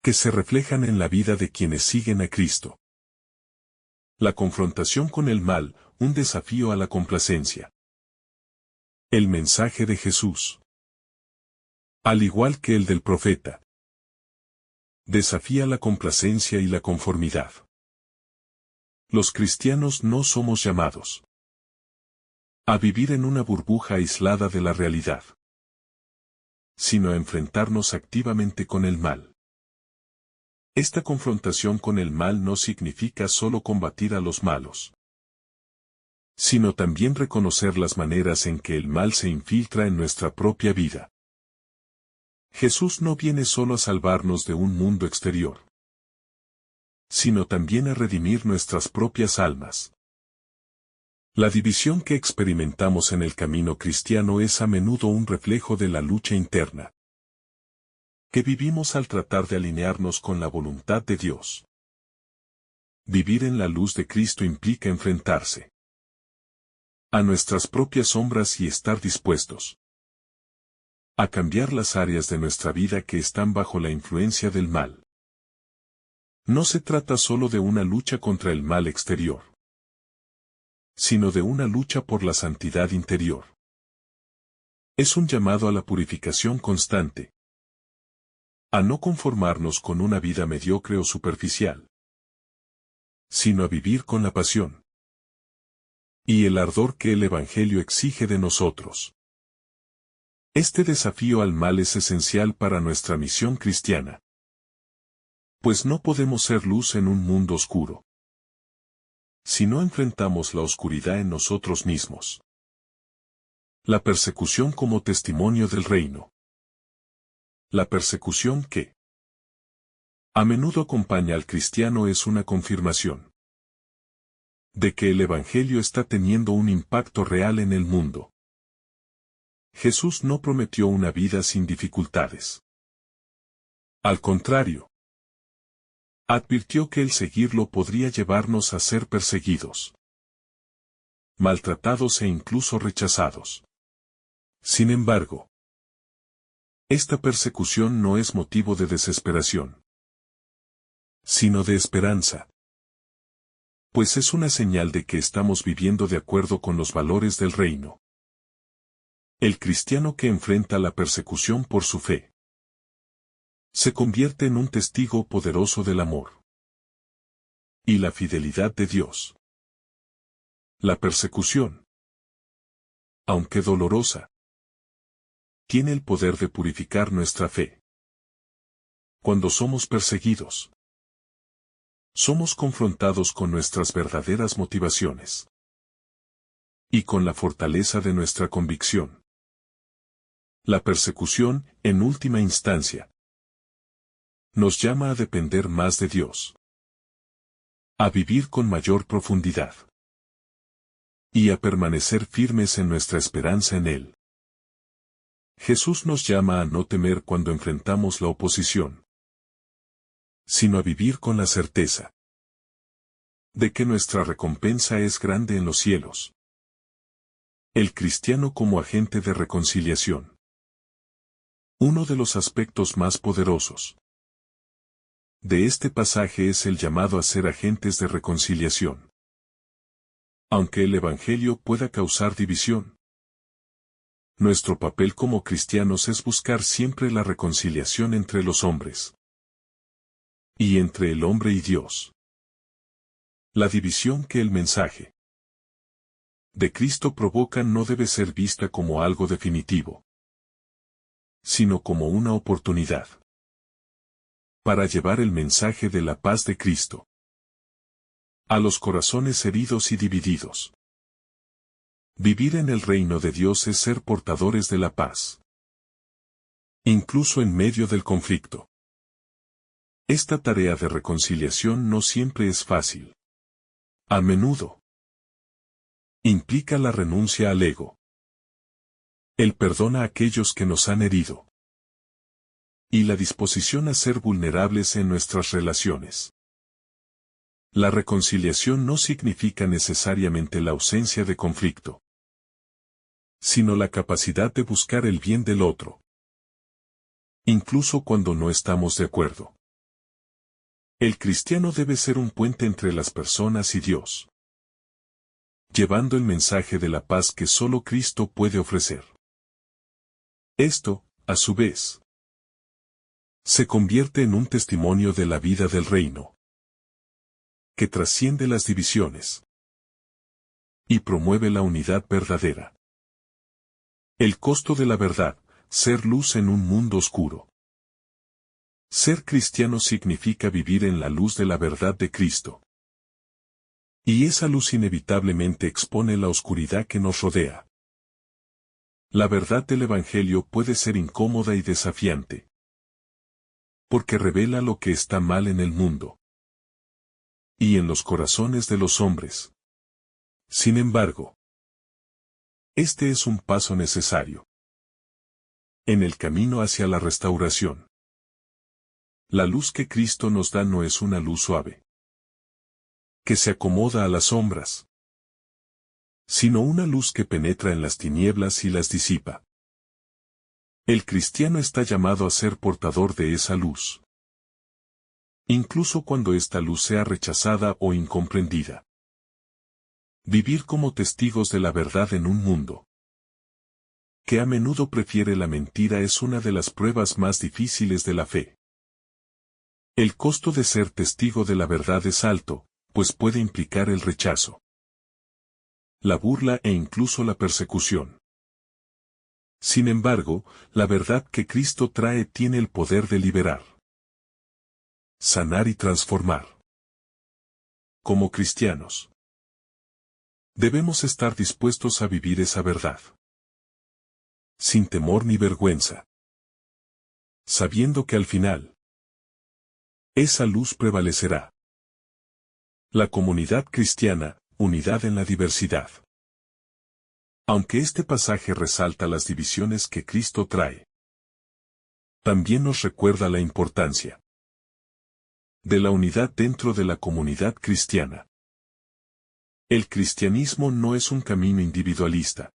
Speaker 1: que se reflejan en la vida de quienes siguen a Cristo. La confrontación con el mal, un desafío a la complacencia. El mensaje de Jesús, al igual que el del profeta, desafía la complacencia y la conformidad. Los cristianos no somos llamados a vivir en una burbuja aislada de la realidad, sino a enfrentarnos activamente con el mal. Esta confrontación con el mal no significa solo combatir a los malos, sino también reconocer las maneras en que el mal se infiltra en nuestra propia vida. Jesús no viene solo a salvarnos de un mundo exterior, sino también a redimir nuestras propias almas. La división que experimentamos en el camino cristiano es a menudo un reflejo de la lucha interna que vivimos al tratar de alinearnos con la voluntad de Dios. Vivir en la luz de Cristo implica enfrentarse a nuestras propias sombras y estar dispuestos a cambiar las áreas de nuestra vida que están bajo la influencia del mal. No se trata solo de una lucha contra el mal exterior, sino de una lucha por la santidad interior. Es un llamado a la purificación constante, a no conformarnos con una vida mediocre o superficial, sino a vivir con la pasión y el ardor que el Evangelio exige de nosotros. Este desafío al mal es esencial para nuestra misión cristiana. Pues no podemos ser luz en un mundo oscuro si no enfrentamos la oscuridad en nosotros mismos. La persecución como testimonio del reino. La persecución que a menudo acompaña al cristiano es una confirmación de que el Evangelio está teniendo un impacto real en el mundo. Jesús no prometió una vida sin dificultades. Al contrario, advirtió que el seguirlo podría llevarnos a ser perseguidos, maltratados e incluso rechazados. Sin embargo, esta persecución no es motivo de desesperación, sino de esperanza. Pues es una señal de que estamos viviendo de acuerdo con los valores del reino. El cristiano que enfrenta la persecución por su fe se convierte en un testigo poderoso del amor y la fidelidad de Dios. La persecución, aunque dolorosa, tiene el poder de purificar nuestra fe. Cuando somos perseguidos, somos confrontados con nuestras verdaderas motivaciones y con la fortaleza de nuestra convicción. La persecución, en última instancia, nos llama a depender más de Dios, a vivir con mayor profundidad y a permanecer firmes en nuestra esperanza en Él. Jesús nos llama a no temer cuando enfrentamos la oposición, sino a vivir con la certeza de que nuestra recompensa es grande en los cielos. El cristiano como agente de reconciliación. Uno de los aspectos más poderosos de este pasaje es el llamado a ser agentes de reconciliación. Aunque el Evangelio pueda causar división, nuestro papel como cristianos es buscar siempre la reconciliación entre los hombres y entre el hombre y Dios. La división que el mensaje de Cristo provoca no debe ser vista como algo definitivo, sino como una oportunidad para llevar el mensaje de la paz de Cristo a los corazones heridos y divididos. Vivir en el reino de Dios es ser portadores de la paz, incluso en medio del conflicto. Esta tarea de reconciliación no siempre es fácil. A menudo implica la renuncia al ego, el perdón a aquellos que nos han herido y la disposición a ser vulnerables en nuestras relaciones. La reconciliación no significa necesariamente la ausencia de conflicto, sino la capacidad de buscar el bien del otro, incluso cuando no estamos de acuerdo. El cristiano debe ser un puente entre las personas y Dios, llevando el mensaje de la paz que solo Cristo puede ofrecer. Esto, a su vez, se convierte en un testimonio de la vida del reino, que trasciende las divisiones y promueve la unidad verdadera. El costo de la verdad, ser luz en un mundo oscuro. Ser cristiano significa vivir en la luz de la verdad de Cristo. Y esa luz inevitablemente expone la oscuridad que nos rodea. La verdad del Evangelio puede ser incómoda y desafiante, porque revela lo que está mal en el mundo y en los corazones de los hombres. Sin embargo, este es un paso necesario en el camino hacia la restauración. La luz que Cristo nos da no es una luz suave, que se acomoda a las sombras, sino una luz que penetra en las tinieblas y las disipa. El cristiano está llamado a ser portador de esa luz, incluso cuando esta luz sea rechazada o incomprendida. Vivir como testigos de la verdad en un mundo que a menudo prefiere la mentira es una de las pruebas más difíciles de la fe. El costo de ser testigo de la verdad es alto, pues puede implicar el rechazo, la burla e incluso la persecución. Sin embargo, la verdad que Cristo trae tiene el poder de liberar, sanar y transformar. Como cristianos, debemos estar dispuestos a vivir esa verdad, sin temor ni vergüenza, sabiendo que al final, esa luz prevalecerá. La comunidad cristiana, unidad en la diversidad. Aunque este pasaje resalta las divisiones que Cristo trae, también nos recuerda la importancia de la unidad dentro de la comunidad cristiana. El cristianismo no es un camino individualista,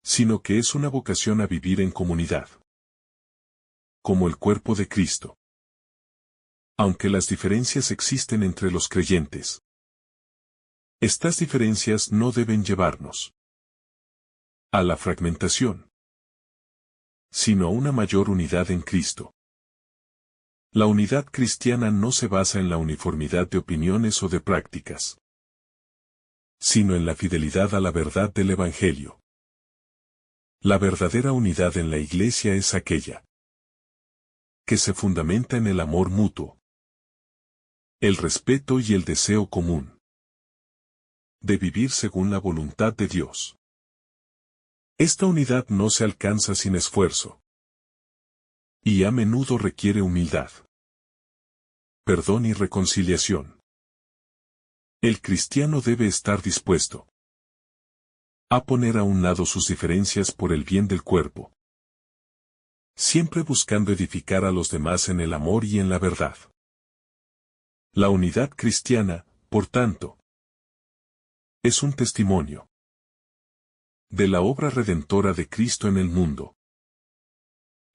Speaker 1: sino que es una vocación a vivir en comunidad, como el cuerpo de Cristo. Aunque las diferencias existen entre los creyentes, estas diferencias no deben llevarnos a la fragmentación, sino a una mayor unidad en Cristo. La unidad cristiana no se basa en la uniformidad de opiniones o de prácticas, sino en la fidelidad a la verdad del Evangelio. La verdadera unidad en la Iglesia es aquella que se fundamenta en el amor mutuo, el respeto y el deseo común de vivir según la voluntad de Dios. Esta unidad no se alcanza sin esfuerzo, y a menudo requiere humildad, perdón y reconciliación. El cristiano debe estar dispuesto a poner a un lado sus diferencias por el bien del cuerpo, siempre buscando edificar a los demás en el amor y en la verdad. La unidad cristiana, por tanto, es un testimonio de la obra redentora de Cristo en el mundo,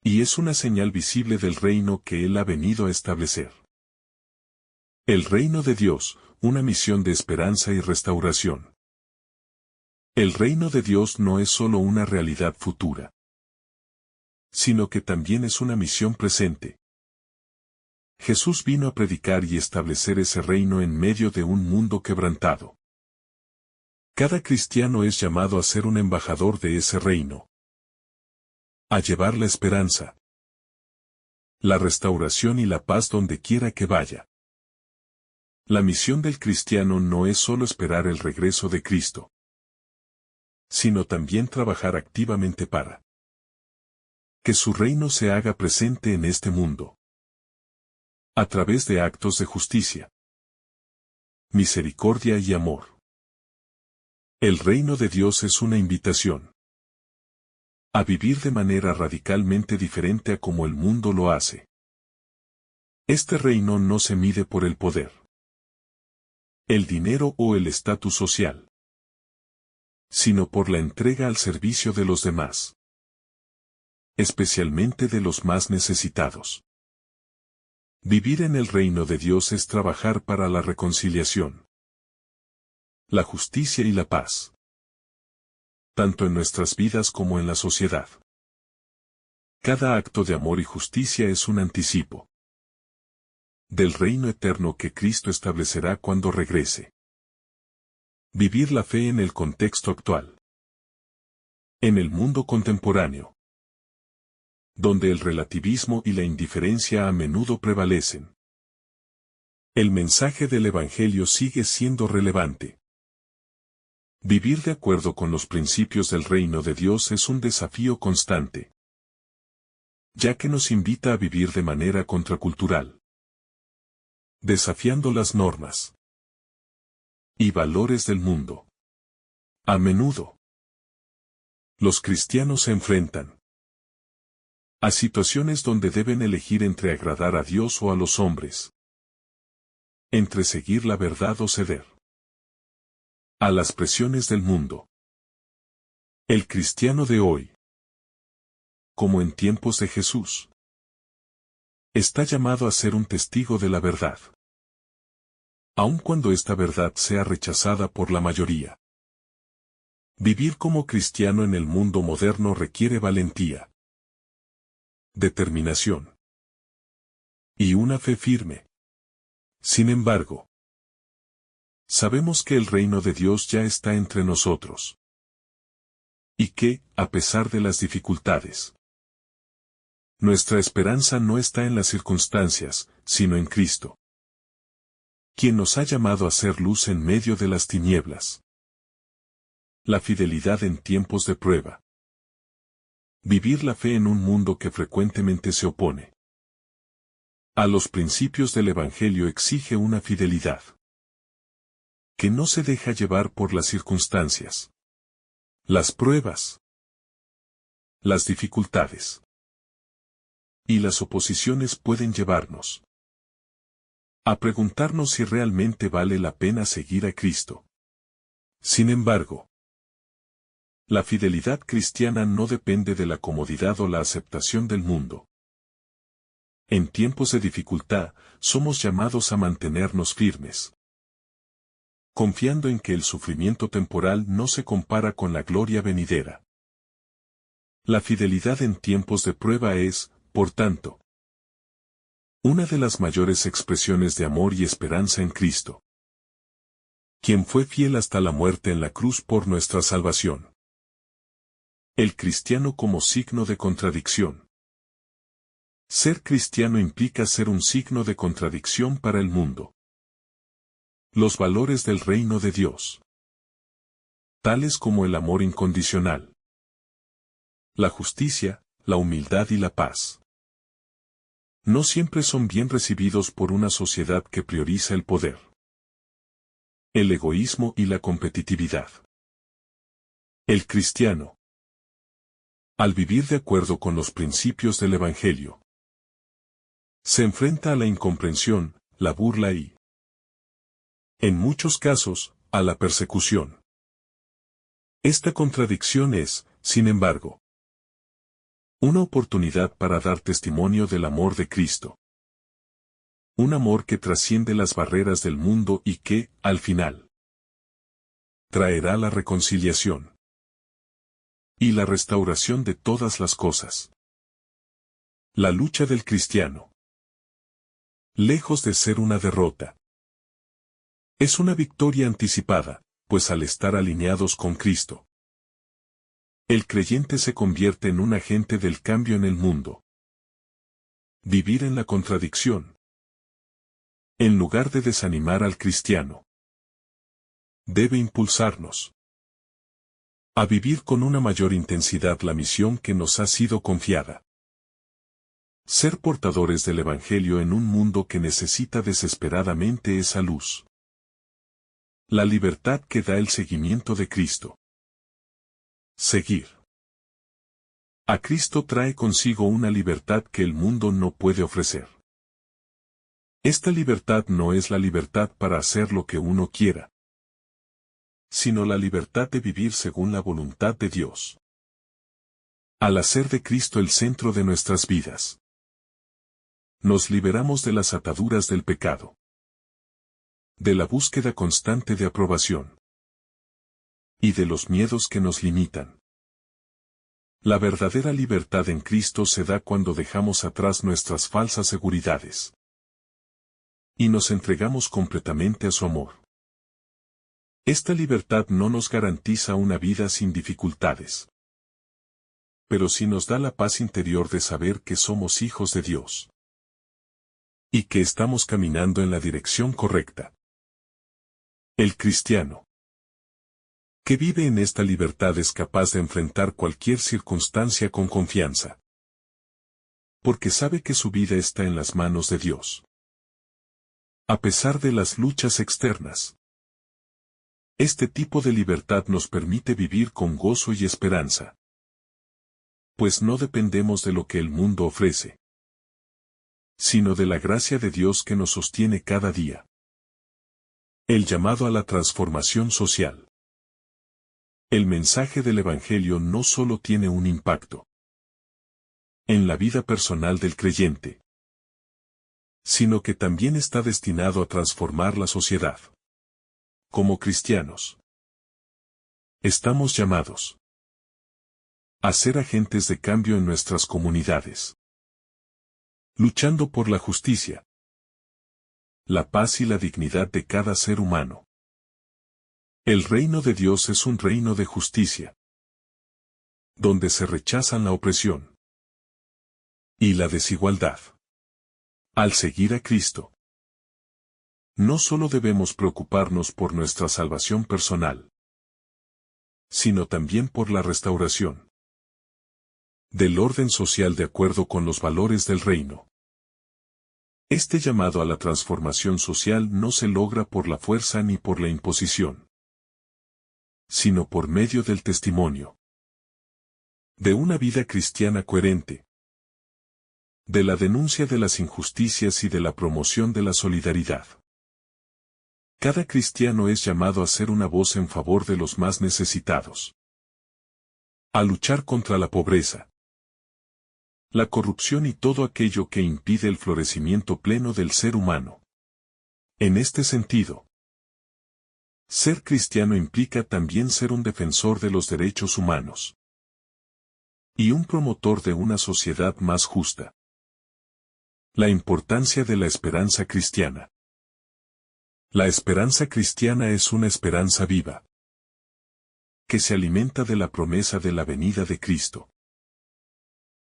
Speaker 1: y es una señal visible del reino que Él ha venido a establecer. El reino de Dios, una misión de esperanza y restauración. El reino de Dios no es solo una realidad futura, sino que también es una misión presente. Jesús vino a predicar y establecer ese reino en medio de un mundo quebrantado. Cada cristiano es llamado a ser un embajador de ese reino, a llevar la esperanza, la restauración y la paz donde quiera que vaya. La misión del cristiano no es solo esperar el regreso de Cristo, sino también trabajar activamente para que su reino se haga presente en este mundo, a través de actos de justicia, misericordia y amor. El reino de Dios es una invitación a vivir de manera radicalmente diferente a como el mundo lo hace. Este reino no se mide por el poder, el dinero o el estatus social, sino por la entrega al servicio de los demás, especialmente de los más necesitados. Vivir en el reino de Dios es trabajar para la reconciliación, la justicia y la paz, tanto en nuestras vidas como en la sociedad. Cada acto de amor y justicia es un anticipo del reino eterno que Cristo establecerá cuando regrese. Vivir la fe en el contexto actual. En el mundo contemporáneo, donde el relativismo y la indiferencia a menudo prevalecen, el mensaje del Evangelio sigue siendo relevante. Vivir de acuerdo con los principios del reino de Dios es un desafío constante, ya que nos invita a vivir de manera contracultural, desafiando las normas y valores del mundo. A menudo, los cristianos se enfrentan a situaciones donde deben elegir entre agradar a Dios o a los hombres, entre seguir la verdad o ceder a las presiones del mundo. El cristiano de hoy, como en tiempos de Jesús, está llamado a ser un testigo de la verdad, aun cuando esta verdad sea rechazada por la mayoría. Vivir como cristiano en el mundo moderno requiere valentía, determinación y una fe firme. Sin embargo, sabemos que el reino de Dios ya está entre nosotros. Y que, a pesar de las dificultades, nuestra esperanza no está en las circunstancias, sino en Cristo, quien nos ha llamado a ser luz en medio de las tinieblas. La fidelidad en tiempos de prueba. Vivir la fe en un mundo que frecuentemente se opone a los principios del Evangelio exige una fidelidad que no se deja llevar por las circunstancias, las pruebas, las dificultades y las oposiciones pueden llevarnos a preguntarnos si realmente vale la pena seguir a Cristo. Sin embargo, la fidelidad cristiana no depende de la comodidad o la aceptación del mundo. En tiempos de dificultad, somos llamados a mantenernos firmes, confiando en que el sufrimiento temporal no se compara con la gloria venidera. La fidelidad en tiempos de prueba es, por tanto, una de las mayores expresiones de amor y esperanza en Cristo, quien fue fiel hasta la muerte en la cruz por nuestra salvación. El cristiano como signo de contradicción. Ser cristiano implica ser un signo de contradicción para el mundo. Los valores del reino de Dios, tales como el amor incondicional, la justicia, la humildad y la paz, no siempre son bien recibidos por una sociedad que prioriza el poder, el egoísmo y la competitividad. El cristiano, al vivir de acuerdo con los principios del Evangelio, se enfrenta a la incomprensión, la burla y, en muchos casos, a la persecución. Esta contradicción es, sin embargo, una oportunidad para dar testimonio del amor de Cristo. Un amor que trasciende las barreras del mundo y que, al final, traerá la reconciliación y la restauración de todas las cosas. La lucha del cristiano, lejos de ser una derrota, es una victoria anticipada, pues al estar alineados con Cristo, el creyente se convierte en un agente del cambio en el mundo. Vivir en la contradicción, en lugar de desanimar al cristiano, debe impulsarnos a vivir con una mayor intensidad la misión que nos ha sido confiada. Ser portadores del Evangelio en un mundo que necesita desesperadamente esa luz. La libertad que da el seguimiento de Cristo. Seguir a Cristo trae consigo una libertad que el mundo no puede ofrecer. Esta libertad no es la libertad para hacer lo que uno quiera, sino la libertad de vivir según la voluntad de Dios. Al hacer de Cristo el centro de nuestras vidas, nos liberamos de las ataduras del pecado, de la búsqueda constante de aprobación y de los miedos que nos limitan. La verdadera libertad en Cristo se da cuando dejamos atrás nuestras falsas seguridades y nos entregamos completamente a su amor. Esta libertad no nos garantiza una vida sin dificultades, pero sí nos da la paz interior de saber que somos hijos de Dios y que estamos caminando en la dirección correcta. El cristiano que vive en esta libertad es capaz de enfrentar cualquier circunstancia con confianza, porque sabe que su vida está en las manos de Dios. A pesar de las luchas externas, este tipo de libertad nos permite vivir con gozo y esperanza, pues no dependemos de lo que el mundo ofrece, sino de la gracia de Dios que nos sostiene cada día. El llamado a la transformación social. El mensaje del Evangelio no solo tiene un impacto en la vida personal del creyente, sino que también está destinado a transformar la sociedad. Como cristianos, estamos llamados a ser agentes de cambio en nuestras comunidades, luchando por la justicia, la paz y la dignidad de cada ser humano. El reino de Dios es un reino de justicia, donde se rechazan la opresión y la desigualdad. Al seguir a Cristo, no solo debemos preocuparnos por nuestra salvación personal, sino también por la restauración del orden social de acuerdo con los valores del reino. Este llamado a la transformación social no se logra por la fuerza ni por la imposición, sino por medio del testimonio de una vida cristiana coherente, de la denuncia de las injusticias y de la promoción de la solidaridad. Cada cristiano es llamado a ser una voz en favor de los más necesitados, a luchar contra la pobreza, la corrupción y todo aquello que impide el florecimiento pleno del ser humano. En este sentido, ser cristiano implica también ser un defensor de los derechos humanos y un promotor de una sociedad más justa. La importancia de la esperanza cristiana. La esperanza cristiana es una esperanza viva, que se alimenta de la promesa de la venida de Cristo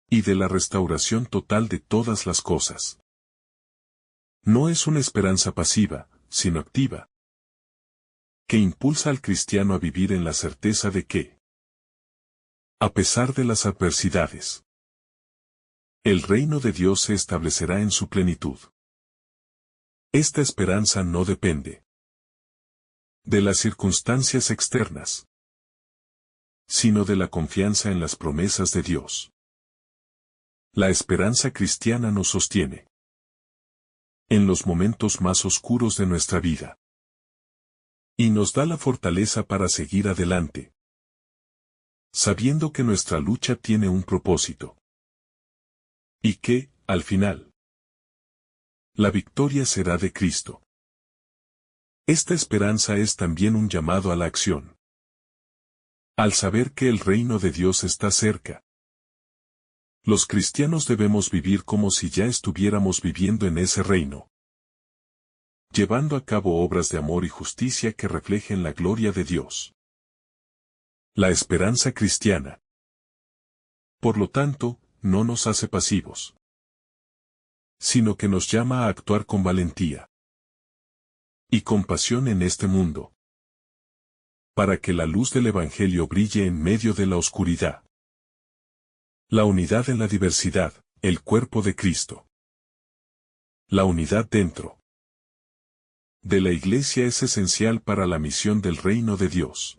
Speaker 1: y de la restauración total de todas las cosas. No es una esperanza pasiva, sino activa, que impulsa al cristiano a vivir en la certeza de que, a pesar de las adversidades, el reino de Dios se establecerá en su plenitud. Esta esperanza no depende de las circunstancias externas, sino de la confianza en las promesas de Dios. La esperanza cristiana nos sostiene en los momentos más oscuros de nuestra vida y nos da la fortaleza para seguir adelante, sabiendo que nuestra lucha tiene un propósito y que, al final, la victoria será de Cristo. Esta esperanza es también un llamado a la acción. Al saber que el reino de Dios está cerca, los cristianos debemos vivir como si ya estuviéramos viviendo en ese reino, llevando a cabo obras de amor y justicia que reflejen la gloria de Dios. La esperanza cristiana, por lo tanto, no nos hace pasivos, sino que nos llama a actuar con valentía y compasión en este mundo, para que la luz del Evangelio brille en medio de la oscuridad. La unidad en la diversidad, el cuerpo de Cristo. La unidad dentro de la Iglesia es esencial para la misión del reino de Dios.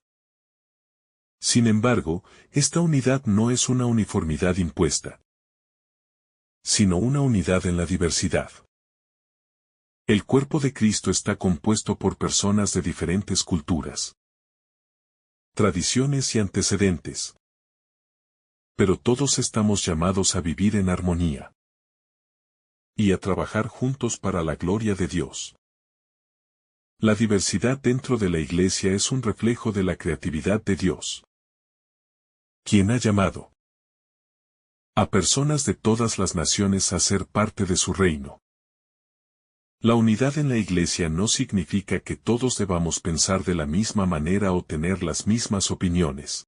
Speaker 1: Sin embargo, esta unidad no es una uniformidad impuesta, sino una unidad en la diversidad. El cuerpo de Cristo está compuesto por personas de diferentes culturas, tradiciones y antecedentes. Pero todos estamos llamados a vivir en armonía y a trabajar juntos para la gloria de Dios. La diversidad dentro de la Iglesia es un reflejo de la creatividad de Dios, quien ha llamado a personas de todas las naciones a ser parte de su reino. La unidad en la Iglesia no significa que todos debamos pensar de la misma manera o tener las mismas opiniones,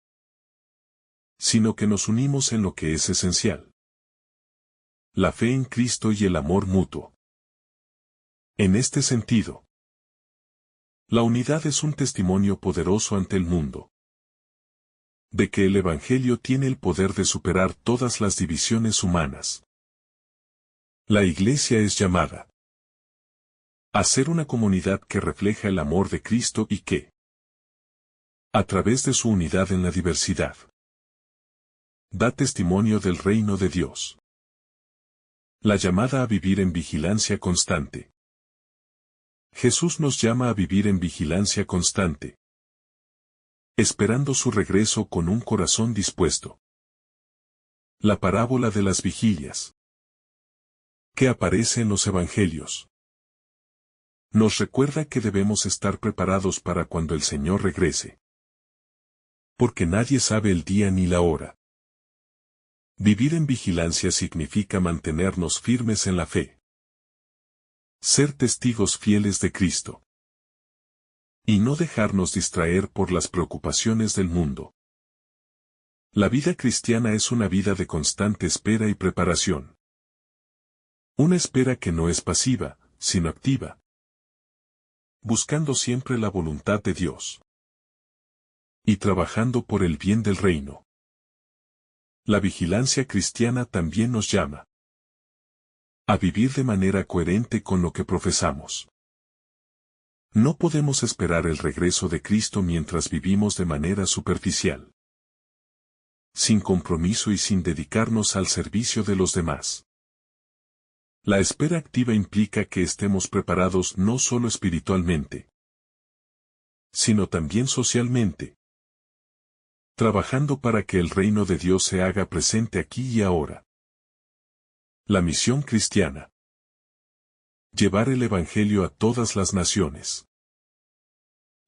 Speaker 1: sino que nos unimos en lo que es esencial: la fe en Cristo y el amor mutuo. En este sentido, la unidad es un testimonio poderoso ante el mundo de que el Evangelio tiene el poder de superar todas las divisiones humanas. La Iglesia es llamada a ser una comunidad que refleja el amor de Cristo y que, a través de su unidad en la diversidad, da testimonio del reino de Dios. La llamada a vivir en vigilancia constante. Jesús nos llama a vivir en vigilancia constante, esperando su regreso con un corazón dispuesto. La parábola de las vigilias, que aparece en los Evangelios, nos recuerda que debemos estar preparados para cuando el Señor regrese, porque nadie sabe el día ni la hora. Vivir en vigilancia significa mantenernos firmes en la fe, ser testigos fieles de Cristo, y no dejarnos distraer por las preocupaciones del mundo. La vida cristiana es una vida de constante espera y preparación. Una espera que no es pasiva, sino activa, buscando siempre la voluntad de Dios y trabajando por el bien del reino. La vigilancia cristiana también nos llama a vivir de manera coherente con lo que profesamos. No podemos esperar el regreso de Cristo mientras vivimos de manera superficial, sin compromiso y sin dedicarnos al servicio de los demás. La espera activa implica que estemos preparados no solo espiritualmente, sino también socialmente, trabajando para que el reino de Dios se haga presente aquí y ahora. La misión cristiana: llevar el Evangelio a todas las naciones.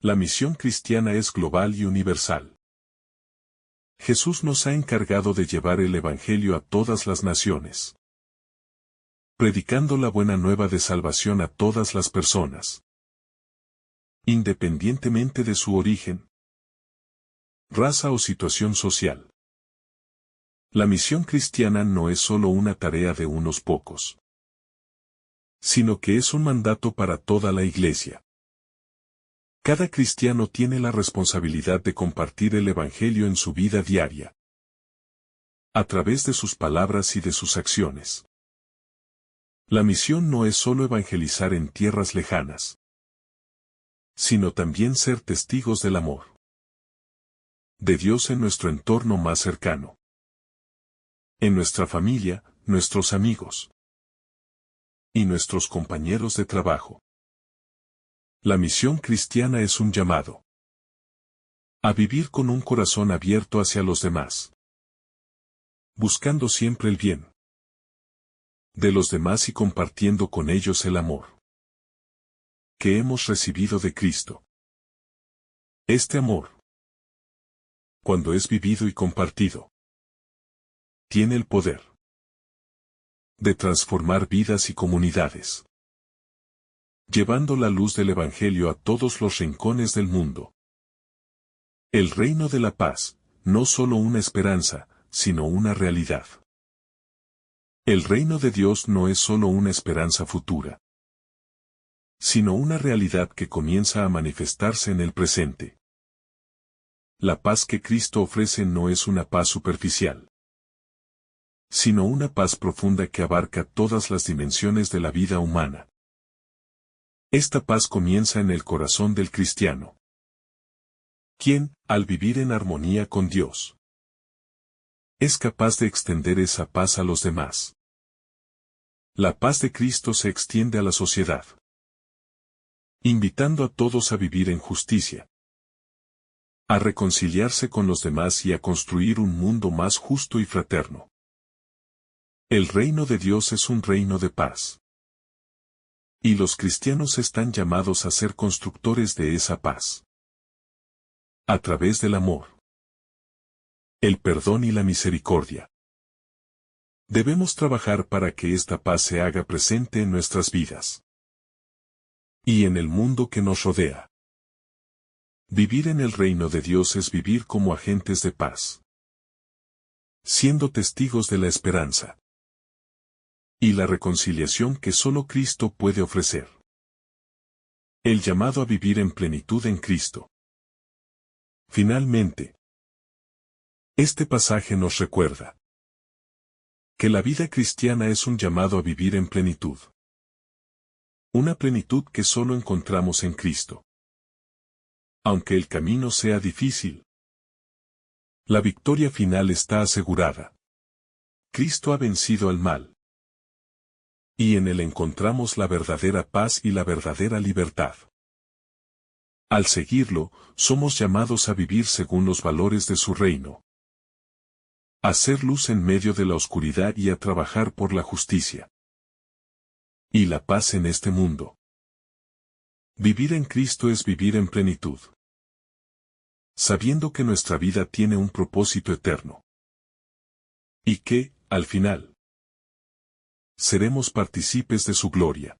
Speaker 1: La misión cristiana es global y universal. Jesús nos ha encargado de llevar el Evangelio a todas las naciones, predicando la buena nueva de salvación a todas las personas, independientemente de su origen, raza o situación social. La misión cristiana no es solo una tarea de unos pocos, sino que es un mandato para toda la Iglesia. Cada cristiano tiene la responsabilidad de compartir el Evangelio en su vida diaria, a través de sus palabras y de sus acciones. La misión no es solo evangelizar en tierras lejanas, sino también ser testigos del amor de Dios en nuestro entorno más cercano, en nuestra familia, nuestros amigos y nuestros compañeros de trabajo. La misión cristiana es un llamado a vivir con un corazón abierto hacia los demás, buscando siempre el bien de los demás y compartiendo con ellos el amor que hemos recibido de Cristo. Este amor, cuando es vivido y compartido, tiene el poder de transformar vidas y comunidades, llevando la luz del Evangelio a todos los rincones del mundo. El reino de la paz, no solo una esperanza, sino una realidad. El reino de Dios no es solo una esperanza futura, sino una realidad que comienza a manifestarse en el presente. La paz que Cristo ofrece no es una paz superficial, sino una paz profunda que abarca todas las dimensiones de la vida humana. Esta paz comienza en el corazón del cristiano, quien, al vivir en armonía con Dios, es capaz de extender esa paz a los demás. La paz de Cristo se extiende a la sociedad, invitando a todos a vivir en justicia, a reconciliarse con los demás y a construir un mundo más justo y fraterno. El reino de Dios es un reino de paz, y los cristianos están llamados a ser constructores de esa paz, a través del amor, el perdón y la misericordia. Debemos trabajar para que esta paz se haga presente en nuestras vidas y en el mundo que nos rodea. Vivir en el reino de Dios es vivir como agentes de paz, siendo testigos de la esperanza y la reconciliación que solo Cristo puede ofrecer. El llamado a vivir en plenitud en Cristo. Finalmente, este pasaje nos recuerda que la vida cristiana es un llamado a vivir en plenitud. Una plenitud que solo encontramos en Cristo. Aunque el camino sea difícil, la victoria final está asegurada. Cristo ha vencido al mal, y en él encontramos la verdadera paz y la verdadera libertad. Al seguirlo, somos llamados a vivir según los valores de su reino, a ser luz en medio de la oscuridad y a trabajar por la justicia y la paz en este mundo. Vivir en Cristo es vivir en plenitud, sabiendo que nuestra vida tiene un propósito eterno y que, al final, seremos partícipes de su gloria.